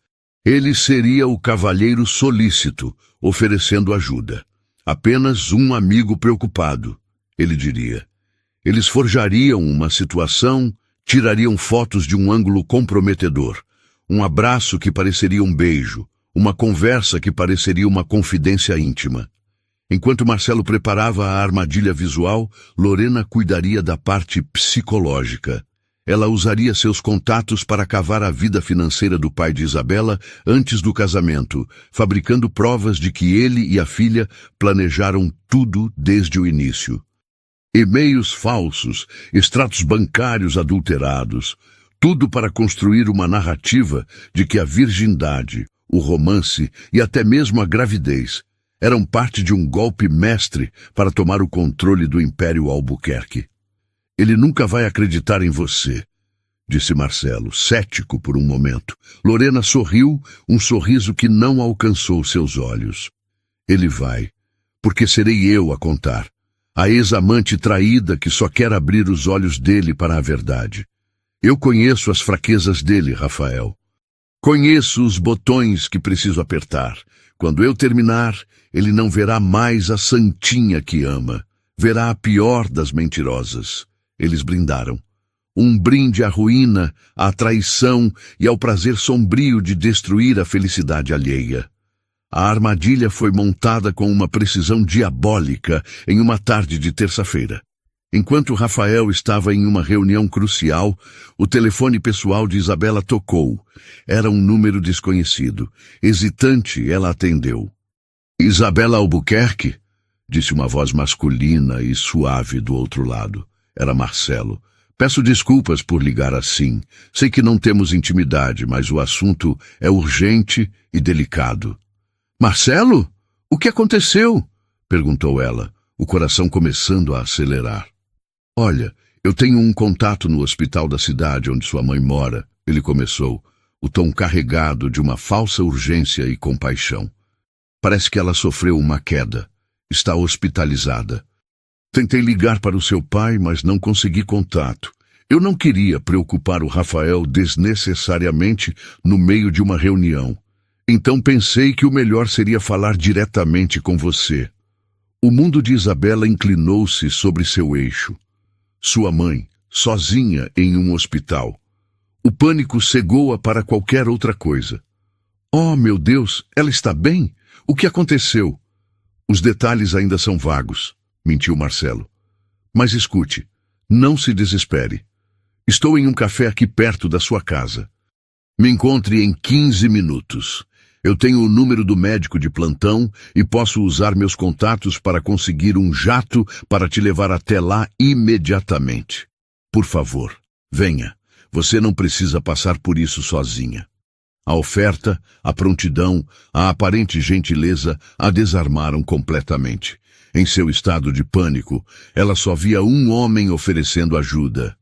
Ele seria o cavalheiro solícito, oferecendo ajuda. Apenas um amigo preocupado, ele diria. Eles forjariam uma situação, tirariam fotos de um ângulo comprometedor, um abraço que pareceria um beijo, uma conversa que pareceria uma confidência íntima. Enquanto Marcelo preparava a armadilha visual, Lorena cuidaria da parte psicológica. Ela usaria seus contatos para cavar a vida financeira do pai de Isabela antes do casamento, fabricando provas de que ele e a filha planejaram tudo desde o início. E-mails falsos, extratos bancários adulterados, tudo para construir uma narrativa de que a virgindade, o romance e até mesmo a gravidez eram parte de um golpe mestre para tomar o controle do Império Albuquerque. Ele nunca vai acreditar em você, disse Marcelo, cético por um momento. Lorena sorriu, um sorriso que não alcançou seus olhos. Ele vai, porque serei eu a contar. A ex-amante traída que só quer abrir os olhos dele para a verdade. Eu conheço as fraquezas dele, Rafael. Conheço os botões que preciso apertar. Quando eu terminar, ele não verá mais a santinha que ama. Verá a pior das mentirosas. Eles brindaram. Um brinde à ruína, à traição e ao prazer sombrio de destruir a felicidade alheia. A armadilha foi montada com uma precisão diabólica em uma tarde de terça-feira. Enquanto Rafael estava em uma reunião crucial, o telefone pessoal de Isabela tocou. Era um número desconhecido. Hesitante, ela atendeu. Isabela Albuquerque? Disse uma voz masculina e suave do outro lado. Era Marcelo. Peço desculpas por ligar assim. Sei que não temos intimidade, mas o assunto é urgente e delicado. Marcelo? O que aconteceu? Perguntou ela, o coração começando a acelerar. Olha, eu tenho um contato no hospital da cidade onde sua mãe mora, ele começou. o tom carregado de uma falsa urgência e compaixão. Parece que ela sofreu uma queda. Está hospitalizada. Tentei ligar para o seu pai, mas não consegui contato. Eu não queria preocupar o Rafael desnecessariamente no meio de uma reunião. Então pensei que o melhor seria falar diretamente com você. O mundo de Isabela inclinou-se sobre seu eixo. Sua mãe, sozinha em um hospital. O pânico cegou-a para qualquer outra coisa. Oh, meu Deus, ela está bem? O que aconteceu? Os detalhes ainda são vagos, mentiu Marcelo. Mas escute, não se desespere. Estou em um café aqui perto da sua casa. Me encontre em 15 minutos. Eu tenho o número do médico de plantão e posso usar meus contatos para conseguir um jato para te levar até lá imediatamente. Por favor, venha. Você não precisa passar por isso sozinha. A oferta, a prontidão, a aparente gentileza a desarmaram completamente. Em seu estado de pânico, ela só via um homem oferecendo ajuda.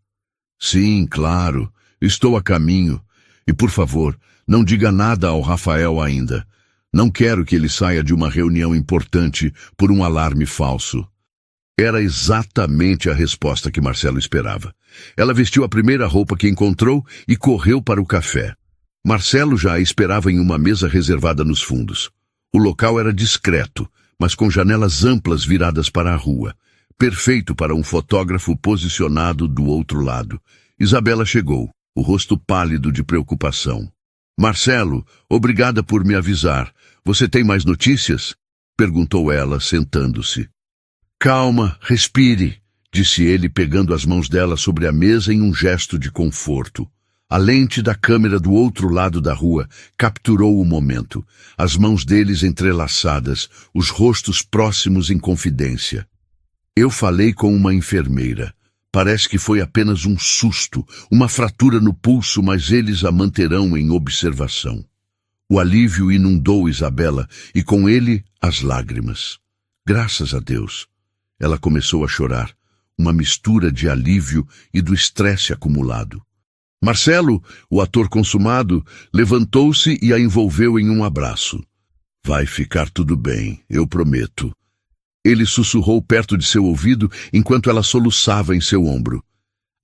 Sim, claro, estou a caminho. E por favor, não diga nada ao Rafael ainda. Não quero que ele saia de uma reunião importante por um alarme falso. Era exatamente a resposta que Marcelo esperava. Ela vestiu a primeira roupa que encontrou e correu para o café. Marcelo já a esperava em uma mesa reservada nos fundos. O local era discreto, mas com janelas amplas viradas para a rua. Perfeito para um fotógrafo posicionado do outro lado. Isabela chegou, o rosto pálido de preocupação. Marcelo, obrigada por me avisar. Você tem mais notícias? Perguntou ela, sentando-se. Calma, respire, disse ele, pegando as mãos dela sobre a mesa em um gesto de conforto. A lente da câmera do outro lado da rua capturou o momento. As mãos deles entrelaçadas, os rostos próximos em confidência. Eu falei com uma enfermeira. Parece que foi apenas um susto, uma fratura no pulso, mas eles a manterão em observação. O alívio inundou Isabela e com ele as lágrimas. Graças a Deus. Ela começou a chorar, uma mistura de alívio e do estresse acumulado. Marcelo, o ator consumado, levantou-se e a envolveu em um abraço. Vai ficar tudo bem, eu prometo. Ele sussurrou perto de seu ouvido enquanto ela soluçava em seu ombro.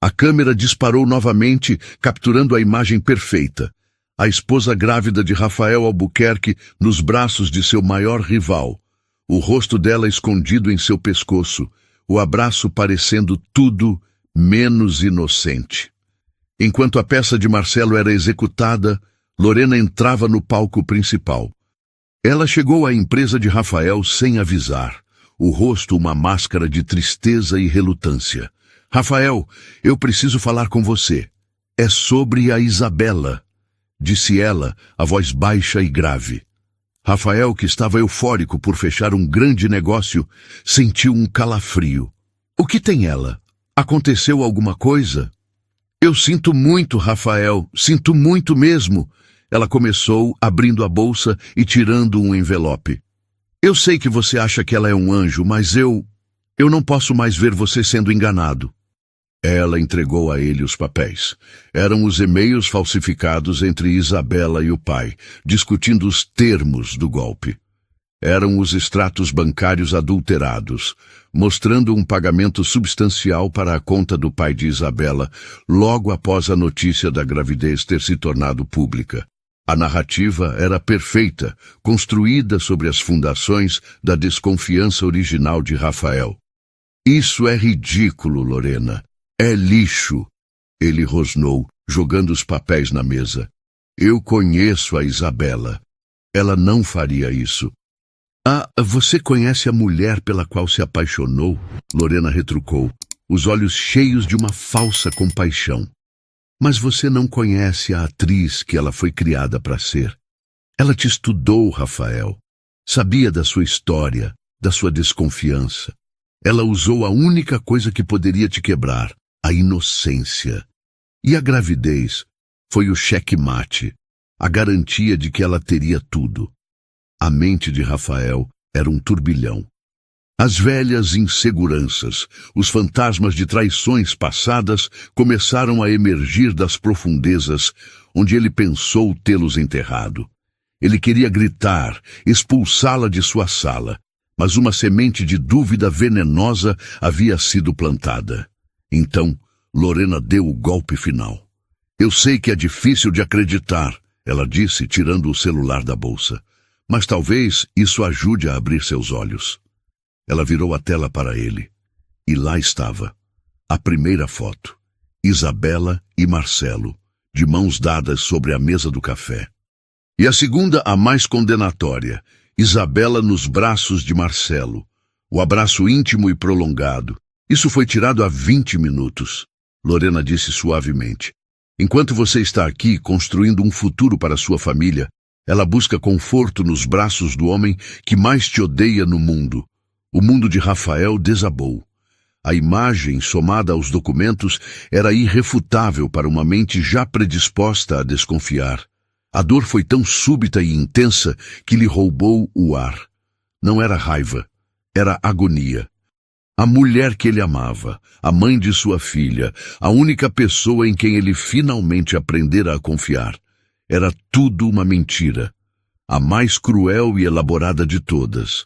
A câmera disparou novamente, capturando a imagem perfeita. A esposa grávida de Rafael Albuquerque nos braços de seu maior rival. O rosto dela escondido em seu pescoço, o abraço parecendo tudo menos inocente. Enquanto a peça de Marcelo era executada, Lorena entrava no palco principal. Ela chegou à empresa de Rafael sem avisar. O rosto uma máscara de tristeza e relutância. Rafael, eu preciso falar com você. É sobre a Isabela, disse ela, a voz baixa e grave. Rafael, que estava eufórico por fechar um grande negócio, sentiu um calafrio. O que tem ela? Aconteceu alguma coisa? Eu sinto muito, Rafael, sinto muito mesmo. Ela começou, abrindo a bolsa e tirando um envelope. Eu sei que você acha que ela é um anjo, mas eu não posso mais ver você sendo enganado. Ela entregou a ele os papéis. Eram os e-mails falsificados entre Isabela e o pai, discutindo os termos do golpe. Eram os extratos bancários adulterados, mostrando um pagamento substancial para a conta do pai de Isabela, logo após a notícia da gravidez ter se tornado pública. A narrativa era perfeita, construída sobre as fundações da desconfiança original de Rafael. Isso é ridículo, Lorena. É lixo. Ele rosnou, jogando os papéis na mesa. Eu conheço a Isabela. Ela não faria isso. Ah, você conhece a mulher pela qual se apaixonou? Lorena retrucou, os olhos cheios de uma falsa compaixão. Mas você não conhece a atriz que ela foi criada para ser. Ela te estudou, Rafael. Sabia da sua história, da sua desconfiança. Ela usou a única coisa que poderia te quebrar, a inocência. E a gravidez foi o checkmate, a garantia de que ela teria tudo. A mente de Rafael era um turbilhão. As velhas inseguranças, os fantasmas de traições passadas começaram a emergir das profundezas, onde ele pensou tê-los enterrado. Ele queria gritar, expulsá-la de sua sala, mas uma semente de dúvida venenosa havia sido plantada. Então, Lorena deu o golpe final. Eu sei que é difícil de acreditar, ela disse, tirando o celular da bolsa. Mas talvez isso ajude a abrir seus olhos. Ela virou a tela para ele. E lá estava, a primeira foto. Isabela e Marcelo, de mãos dadas sobre a mesa do café. E a segunda, a mais condenatória, Isabela nos braços de Marcelo. O abraço íntimo e prolongado. Isso foi tirado há 20 minutos. Lorena disse suavemente. Enquanto você está aqui construindo um futuro para sua família, ela busca conforto nos braços do homem que mais te odeia no mundo. O mundo de Rafael desabou. A imagem, somada aos documentos, era irrefutável para uma mente já predisposta a desconfiar. A dor foi tão súbita e intensa que lhe roubou o ar. Não era raiva, era agonia. A mulher que ele amava, a mãe de sua filha, a única pessoa em quem ele finalmente aprendera a confiar. Era tudo uma mentira, a mais cruel e elaborada de todas.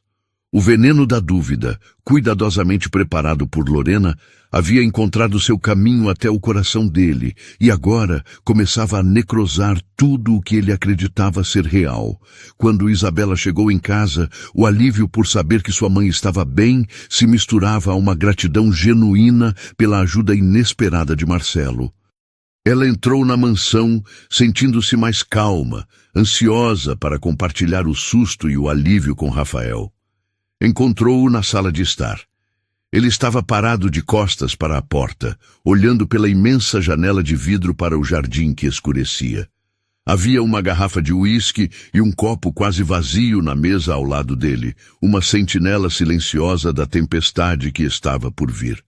O veneno da dúvida, cuidadosamente preparado por Lorena, havia encontrado seu caminho até o coração dele e agora começava a necrosar tudo o que ele acreditava ser real. Quando Isabela chegou em casa, o alívio por saber que sua mãe estava bem se misturava a uma gratidão genuína pela ajuda inesperada de Marcelo. Ela entrou na mansão sentindo-se mais calma, ansiosa para compartilhar o susto e o alívio com Rafael. Encontrou-o na sala de estar. Ele estava parado de costas para a porta, olhando pela imensa janela de vidro para o jardim que escurecia. Havia uma garrafa de uísque e um copo quase vazio na mesa ao lado dele, uma sentinela silenciosa da tempestade que estava por vir.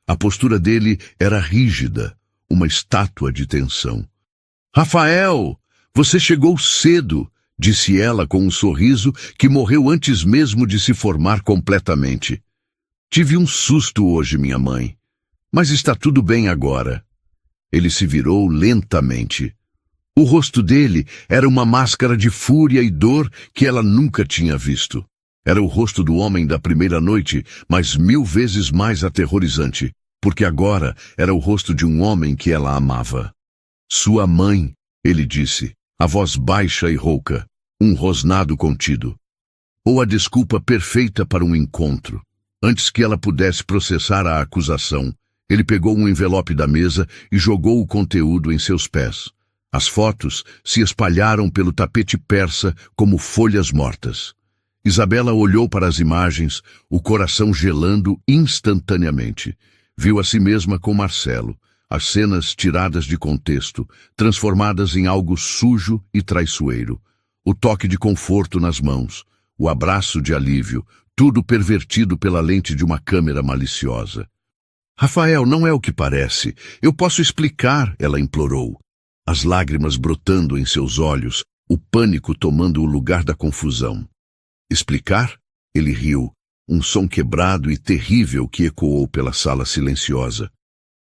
A postura dele era rígida, uma estátua de tensão. "Rafael, você chegou cedo", disse ela com um sorriso que morreu antes mesmo de se formar completamente. "Tive um susto hoje, minha mãe, mas está tudo bem agora." Ele se virou lentamente. O rosto dele era uma máscara de fúria e dor que ela nunca tinha visto. Era o rosto do homem da primeira noite, mas 1000 vezes mais aterrorizante, porque agora era o rosto de um homem que ela amava. "Sua mãe", ele disse, a voz baixa e rouca, um rosnado contido. Ou a desculpa perfeita para um encontro. Antes que ela pudesse processar a acusação, ele pegou um envelope da mesa e jogou o conteúdo em seus pés. As fotos se espalharam pelo tapete persa como folhas mortas. Isabela olhou para as imagens, o coração gelando instantaneamente. Viu a si mesma com Marcelo, as cenas tiradas de contexto, transformadas em algo sujo e traiçoeiro. O toque de conforto nas mãos, o abraço de alívio, tudo pervertido pela lente de uma câmera maliciosa. "Rafael, não é o que parece. Eu posso explicar", ela implorou. As lágrimas brotando em seus olhos, o pânico tomando o lugar da confusão. "Explicar?" Ele riu, um som quebrado e terrível que ecoou pela sala silenciosa.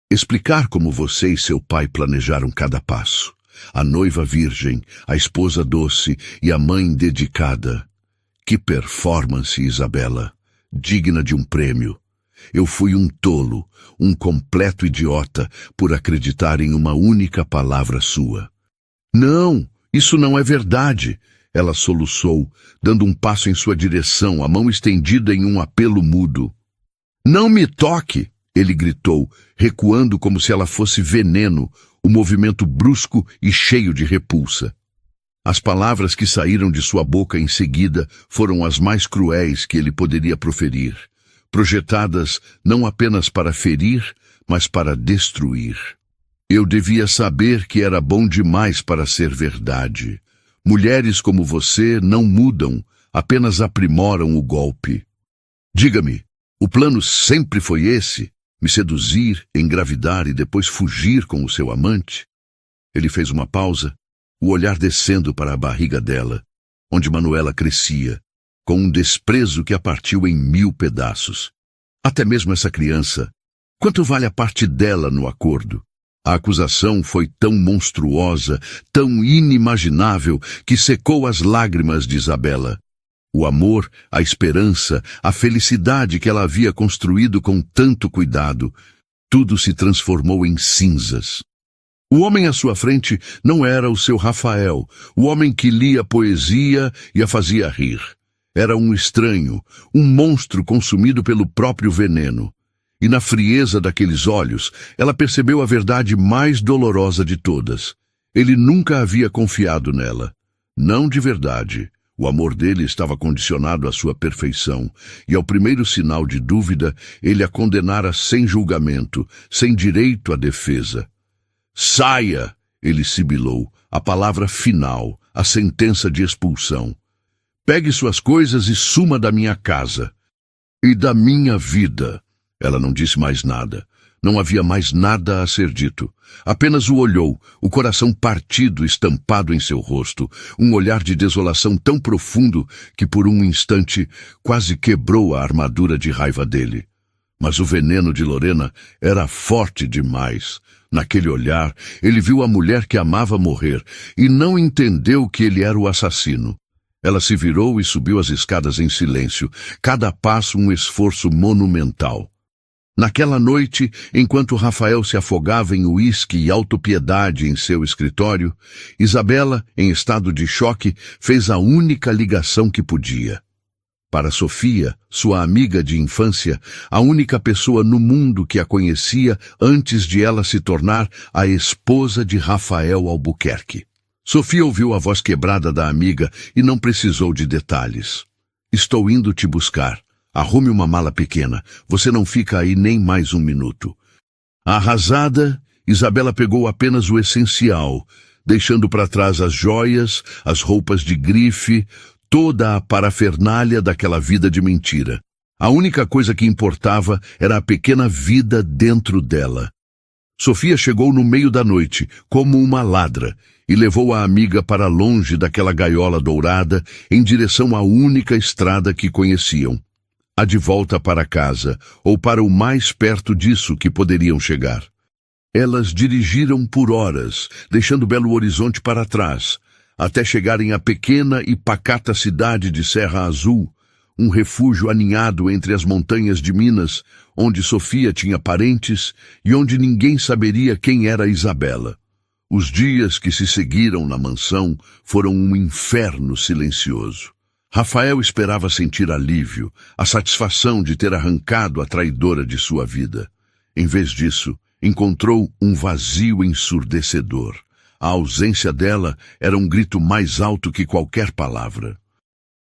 "Explicar como você e seu pai planejaram cada passo. A noiva virgem, a esposa doce e a mãe dedicada. Que performance, Isabela! Digna de um prêmio. Eu fui um tolo, um completo idiota, por acreditar em uma única palavra sua." "Não, isso não é verdade", ela soluçou, dando um passo em sua direção, a mão estendida em um apelo mudo. "Não me toque!" ele gritou, recuando como se ela fosse veneno, o movimento brusco e cheio de repulsa. As palavras que saíram de sua boca em seguida foram as mais cruéis que ele poderia proferir, projetadas não apenas para ferir, mas para destruir. "Eu devia saber que era bom demais para ser verdade. Mulheres como você não mudam, apenas aprimoram o golpe. Diga-me, o plano sempre foi esse? Me seduzir, engravidar e depois fugir com o seu amante?" Ele fez uma pausa, o olhar descendo para a barriga dela, onde Manuela crescia, com um desprezo que a partiu em 1000 pedaços. "Até mesmo essa criança. Quanto vale a parte dela no acordo? A acusação foi tão monstruosa, tão inimaginável, que secou as lágrimas de Isabela. O amor, a esperança, a felicidade que ela havia construído com tanto cuidado, tudo se transformou em cinzas. O homem à sua frente não era o seu Rafael, o homem que lia poesia e a fazia rir. Era um estranho, um monstro consumido pelo próprio veneno. E na frieza daqueles olhos, ela percebeu a verdade mais dolorosa de todas. Ele nunca havia confiado nela. Não de verdade. O amor dele estava condicionado à sua perfeição, e ao primeiro sinal de dúvida, ele a condenara sem julgamento, sem direito à defesa. Saia! Ele sibilou, a palavra final, a sentença de expulsão. Pegue suas coisas e suma da minha casa. E da minha vida. Ela não disse mais nada. Não havia mais nada a ser dito. Apenas o olhou, o coração partido estampado em seu rosto, um olhar de desolação tão profundo que por um instante quase quebrou a armadura de raiva dele. Mas o veneno de Lorena era forte demais. Naquele olhar, ele viu a mulher que amava morrer e não entendeu que ele era o assassino. Ela se virou e subiu as escadas em silêncio, cada passo um esforço monumental. Naquela noite, enquanto Rafael se afogava em uísque e autopiedade em seu escritório, Isabela, em estado de choque, fez a única ligação que podia. Para Sofia, sua amiga de infância, a única pessoa no mundo que a conhecia antes de ela se tornar a esposa de Rafael Albuquerque. Sofia ouviu a voz quebrada da amiga e não precisou de detalhes. Estou indo te buscar. Arrume uma mala pequena. Você não fica aí nem mais um minuto. Arrasada, Isabela pegou apenas o essencial, deixando para trás as joias, as roupas de grife, toda a parafernália daquela vida de mentira. A única coisa que importava era a pequena vida dentro dela. Sofia chegou no meio da noite, como uma ladra, e levou a amiga para longe daquela gaiola dourada, em direção à única estrada que conheciam. A de volta para casa, ou para o mais perto disso que poderiam chegar. Elas dirigiram por horas, deixando Belo Horizonte para trás, até chegarem à pequena e pacata cidade de Serra Azul, um refúgio aninhado entre as montanhas de Minas, onde Sofia tinha parentes e onde ninguém saberia quem era Isabela. Os dias que se seguiram na mansão foram um inferno silencioso. Rafael esperava sentir alívio, a satisfação de ter arrancado a traidora de sua vida. Em vez disso, encontrou um vazio ensurdecedor. A ausência dela era um grito mais alto que qualquer palavra.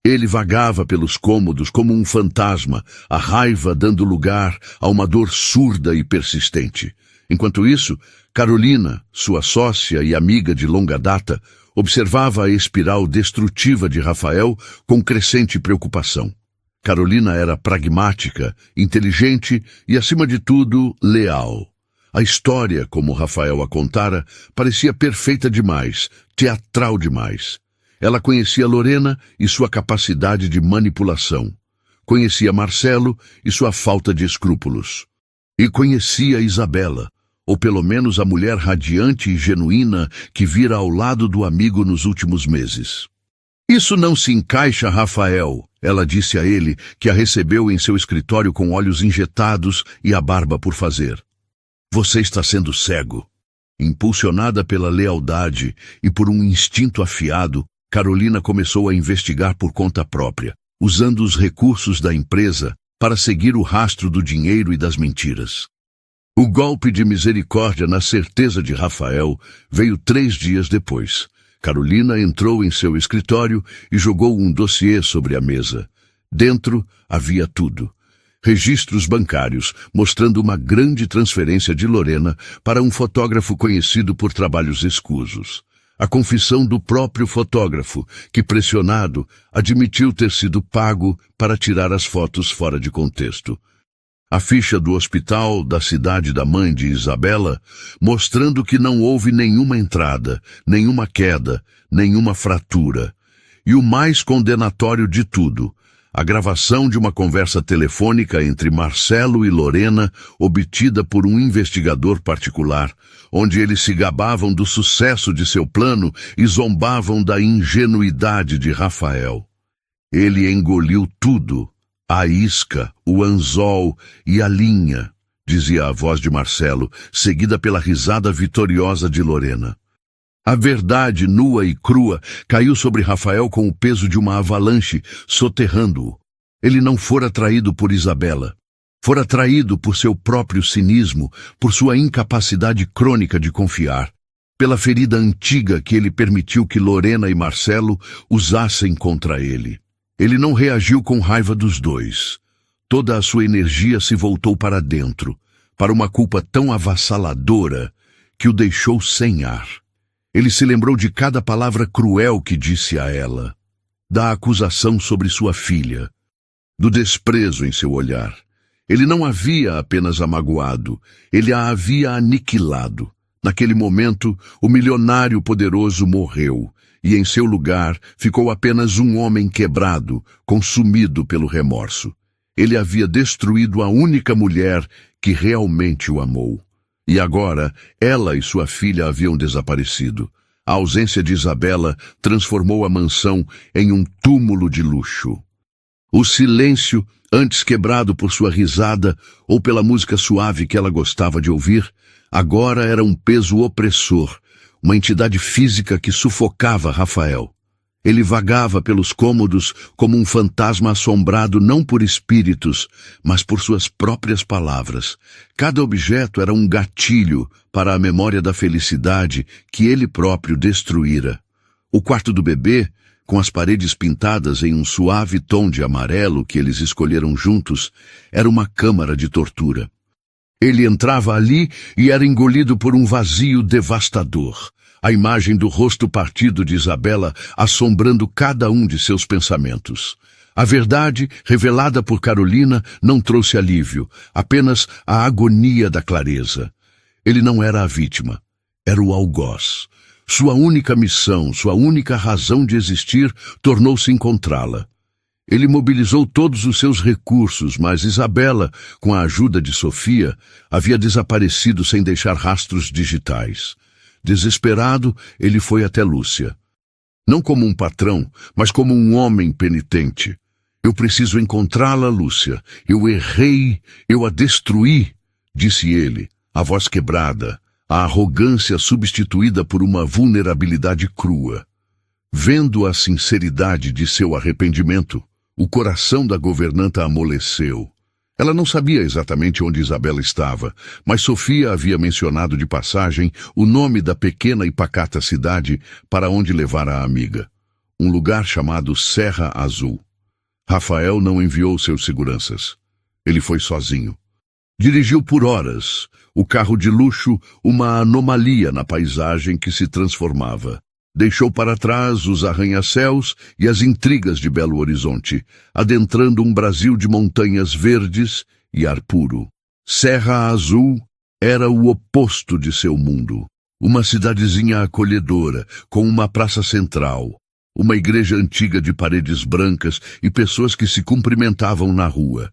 Ele vagava pelos cômodos como um fantasma, a raiva dando lugar a uma dor surda e persistente. Enquanto isso, Carolina, sua sócia e amiga de longa data, observava a espiral destrutiva de Rafael com crescente preocupação. Carolina era pragmática, inteligente e, acima de tudo, leal. A história, como Rafael a contara, parecia perfeita demais, teatral demais. Ela conhecia Lorena e sua capacidade de manipulação. Conhecia Marcelo e sua falta de escrúpulos. E conhecia Isabela, ou pelo menos a mulher radiante e genuína que vira ao lado do amigo nos últimos meses. Isso não se encaixa, Rafael, ela disse a ele, que a recebeu em seu escritório com olhos injetados e a barba por fazer. Você está sendo cego. Impulsionada pela lealdade e por um instinto afiado, Carolina começou a investigar por conta própria, usando os recursos da empresa para seguir o rastro do dinheiro e das mentiras. O golpe de misericórdia na certeza de Rafael veio 3 dias depois. Carolina entrou em seu escritório e jogou um dossiê sobre a mesa. Dentro havia tudo. Registros bancários mostrando uma grande transferência de Lorena para um fotógrafo conhecido por trabalhos escusos. A confissão do próprio fotógrafo, que, pressionado, admitiu ter sido pago para tirar as fotos fora de contexto. A ficha do hospital da cidade da mãe de Isabela, mostrando que não houve nenhuma entrada, nenhuma queda, nenhuma fratura. E o mais condenatório de tudo, a gravação de uma conversa telefônica entre Marcelo e Lorena, obtida por um investigador particular, onde eles se gabavam do sucesso de seu plano e zombavam da ingenuidade de Rafael. Ele engoliu tudo, a isca, o anzol e a linha, dizia a voz de Marcelo, seguida pela risada vitoriosa de Lorena. A verdade, nua e crua, caiu sobre Rafael com o peso de uma avalanche, soterrando-o. Ele não fora traído por Isabela. Fora traído por seu próprio cinismo, por sua incapacidade crônica de confiar, pela ferida antiga que ele permitiu que Lorena e Marcelo usassem contra ele. Ele não reagiu com raiva dos dois. Toda a sua energia se voltou para dentro, para uma culpa tão avassaladora que o deixou sem ar. Ele se lembrou de cada palavra cruel que disse a ela, da acusação sobre sua filha, do desprezo em seu olhar. Ele não havia apenas a magoado, ele a havia aniquilado. Naquele momento, o milionário poderoso morreu, e em seu lugar ficou apenas um homem quebrado, consumido pelo remorso. Ele havia destruído a única mulher que realmente o amou. E agora, ela e sua filha haviam desaparecido. A ausência de Isabela transformou a mansão em um túmulo de luxo. O silêncio, antes quebrado por sua risada ou pela música suave que ela gostava de ouvir, agora era um peso opressor, uma entidade física que sufocava Rafael. Ele vagava pelos cômodos como um fantasma assombrado não por espíritos, mas por suas próprias palavras. Cada objeto era um gatilho para a memória da felicidade que ele próprio destruíra. O quarto do bebê, com as paredes pintadas em um suave tom de amarelo que eles escolheram juntos, era uma câmara de tortura. Ele entrava ali e era engolido por um vazio devastador. A imagem do rosto partido de Isabela assombrando cada um de seus pensamentos. A verdade, revelada por Carolina, não trouxe alívio, apenas a agonia da clareza. Ele não era a vítima, era o algoz. Sua única missão, sua única razão de existir, tornou-se encontrá-la. Ele mobilizou todos os seus recursos, mas Isabela, com a ajuda de Sofia, havia desaparecido sem deixar rastros digitais. Desesperado, ele foi até Lúcia. Não como um patrão, mas como um homem penitente. Eu preciso encontrá-la, Lúcia. Eu errei, eu a destruí, disse ele, a voz quebrada, a arrogância substituída por uma vulnerabilidade crua. Vendo a sinceridade de seu arrependimento, o coração da governanta amoleceu. Ela não sabia exatamente onde Isabela estava, mas Sofia havia mencionado de passagem o nome da pequena e pacata cidade para onde levara a amiga. Um lugar chamado Serra Azul. Rafael não enviou seus seguranças. Ele foi sozinho. Dirigiu por horas, o carro de luxo uma anomalia na paisagem que se transformava. Deixou para trás os arranha-céus e as intrigas de Belo Horizonte, adentrando um Brasil de montanhas verdes e ar puro. Serra Azul era o oposto de seu mundo. Uma cidadezinha acolhedora, com uma praça central, uma igreja antiga de paredes brancas e pessoas que se cumprimentavam na rua.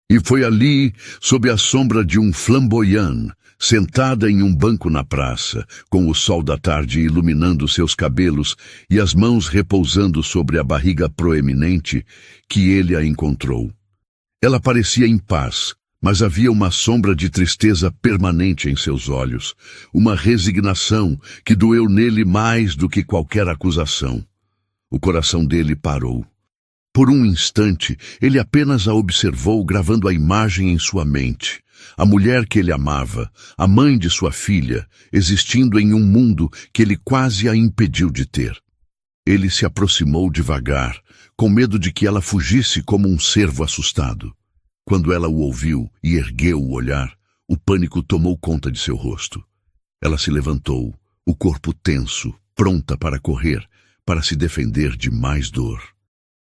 E foi ali, sob a sombra de um flamboyant, sentada em um banco na praça, com o sol da tarde iluminando seus cabelos e as mãos repousando sobre a barriga proeminente, que ele a encontrou. Ela parecia em paz, mas havia uma sombra de tristeza permanente em seus olhos, uma resignação que doeu nele mais do que qualquer acusação. O coração dele parou. Por um instante, ele apenas a observou gravando a imagem em sua mente. A mulher que ele amava, a mãe de sua filha, existindo em um mundo que ele quase a impediu de ter. Ele se aproximou devagar, com medo de que ela fugisse como um cervo assustado. Quando ela o ouviu e ergueu o olhar, o pânico tomou conta de seu rosto. Ela se levantou, o corpo tenso, pronta para correr, para se defender de mais dor.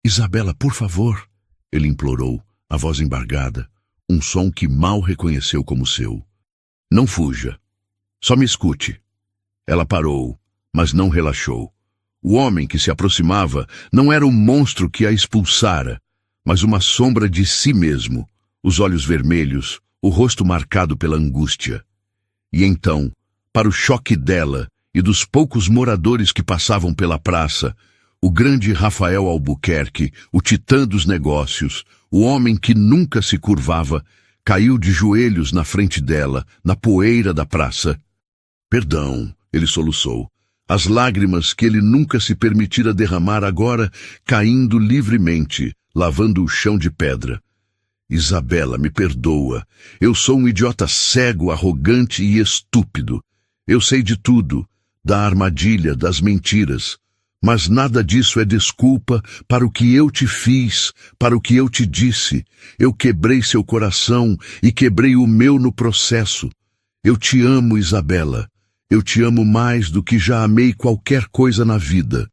"Isabela, por favor", ele implorou, a voz embargada, um som que mal reconheceu como seu. "Não fuja. Só me escute." Ela parou, mas não relaxou. O homem que se aproximava não era o monstro que a expulsara, mas uma sombra de si mesmo, os olhos vermelhos, o rosto marcado pela angústia. E então, para o choque dela e dos poucos moradores que passavam pela praça, o grande Rafael Albuquerque, o titã dos negócios, o homem que nunca se curvava, caiu de joelhos na frente dela, na poeira da praça. Perdão, ele soluçou. As lágrimas que ele nunca se permitira derramar agora caindo livremente, lavando o chão de pedra. Isabela, me perdoa. Eu sou um idiota cego, arrogante e estúpido. Eu sei de tudo, da armadilha, das mentiras. Mas nada disso é desculpa para o que eu te fiz, para o que eu te disse. Eu quebrei seu coração e quebrei o meu no processo. Eu te amo, Isabela. Eu te amo mais do que já amei qualquer coisa na vida.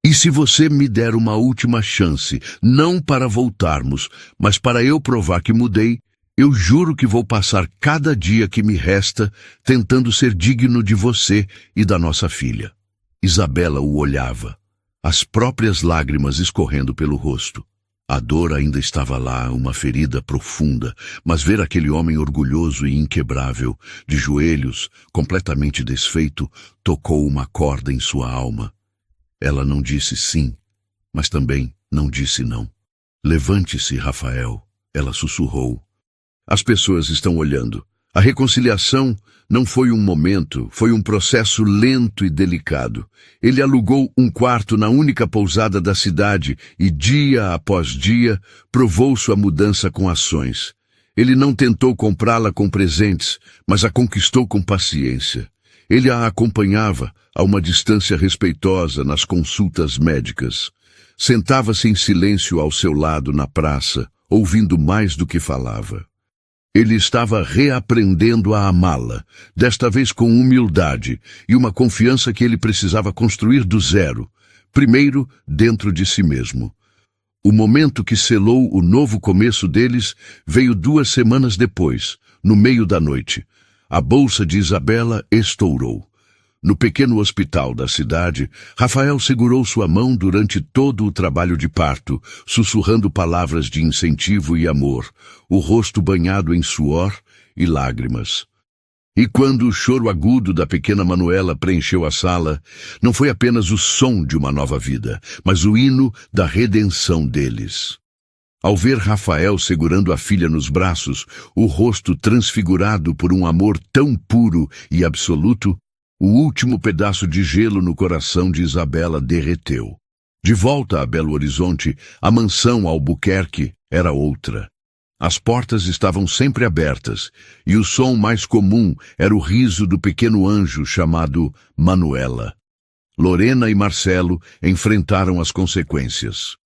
E se você me der uma última chance, não para voltarmos, mas para eu provar que mudei, eu juro que vou passar cada dia que me resta tentando ser digno de você e da nossa filha. Isabela o olhava, as próprias lágrimas escorrendo pelo rosto. A dor ainda estava lá, uma ferida profunda, mas ver aquele homem orgulhoso e inquebrável, de joelhos, completamente desfeito, tocou uma corda em sua alma. Ela não disse sim, mas também não disse não. Levante-se, Rafael, ela sussurrou. As pessoas estão olhando. A reconciliação não foi um momento, foi um processo lento e delicado. Ele alugou um quarto na única pousada da cidade e, dia após dia, provou sua mudança com ações. Ele não tentou comprá-la com presentes, mas a conquistou com paciência. Ele a acompanhava a uma distância respeitosa nas consultas médicas. Sentava-se em silêncio ao seu lado na praça, ouvindo mais do que falava. Ele estava reaprendendo a amá-la, desta vez com humildade e uma confiança que ele precisava construir do zero, primeiro dentro de si mesmo. O momento que selou o novo começo deles veio 2 semanas depois, no meio da noite. A bolsa de Isabela estourou. No pequeno hospital da cidade, Rafael segurou sua mão durante todo o trabalho de parto, sussurrando palavras de incentivo e amor, o rosto banhado em suor e lágrimas. E quando o choro agudo da pequena Manuela preencheu a sala, não foi apenas o som de uma nova vida, mas o hino da redenção deles. Ao ver Rafael segurando a filha nos braços, o rosto transfigurado por um amor tão puro e absoluto, o último pedaço de gelo no coração de Isabela derreteu. De volta a Belo Horizonte, a mansão Albuquerque era outra. As portas estavam sempre abertas, e o som mais comum era o riso do pequeno anjo chamado Manuela. Lorena e Marcelo enfrentaram as consequências.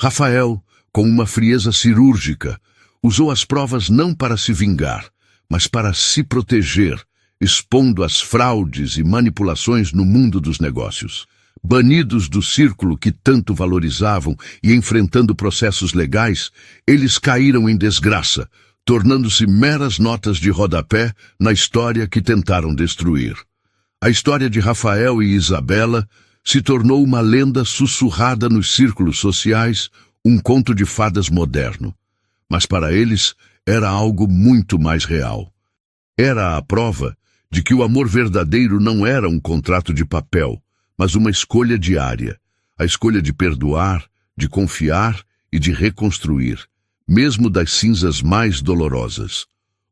Rafael, com uma frieza cirúrgica, usou as provas não para se vingar, mas para se proteger, expondo as fraudes e manipulações no mundo dos negócios. Banidos do círculo que tanto valorizavam e enfrentando processos legais, eles caíram em desgraça, tornando-se meras notas de rodapé na história que tentaram destruir. A história de Rafael e Isabela se tornou uma lenda sussurrada nos círculos sociais, um conto de fadas moderno. Mas para eles era algo muito mais real. Era a prova de que o amor verdadeiro não era um contrato de papel, mas uma escolha diária, a escolha de perdoar, de confiar e de reconstruir, mesmo das cinzas mais dolorosas.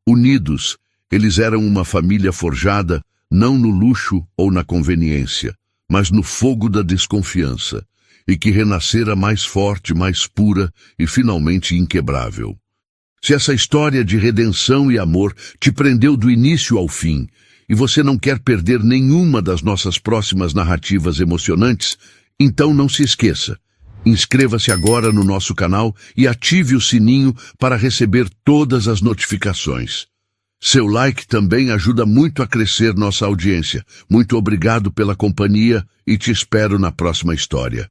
Unidos, eles eram uma família forjada não no luxo ou na conveniência, mas no fogo da desconfiança, e que renascera mais forte, mais pura e finalmente inquebrável. Se essa história de redenção e amor te prendeu do início ao fim, e você não quer perder nenhuma das nossas próximas narrativas emocionantes, então não se esqueça. Inscreva-se agora no nosso canal e ative o sininho para receber todas as notificações. Seu like também ajuda muito a crescer nossa audiência. Muito obrigado pela companhia e te espero na próxima história.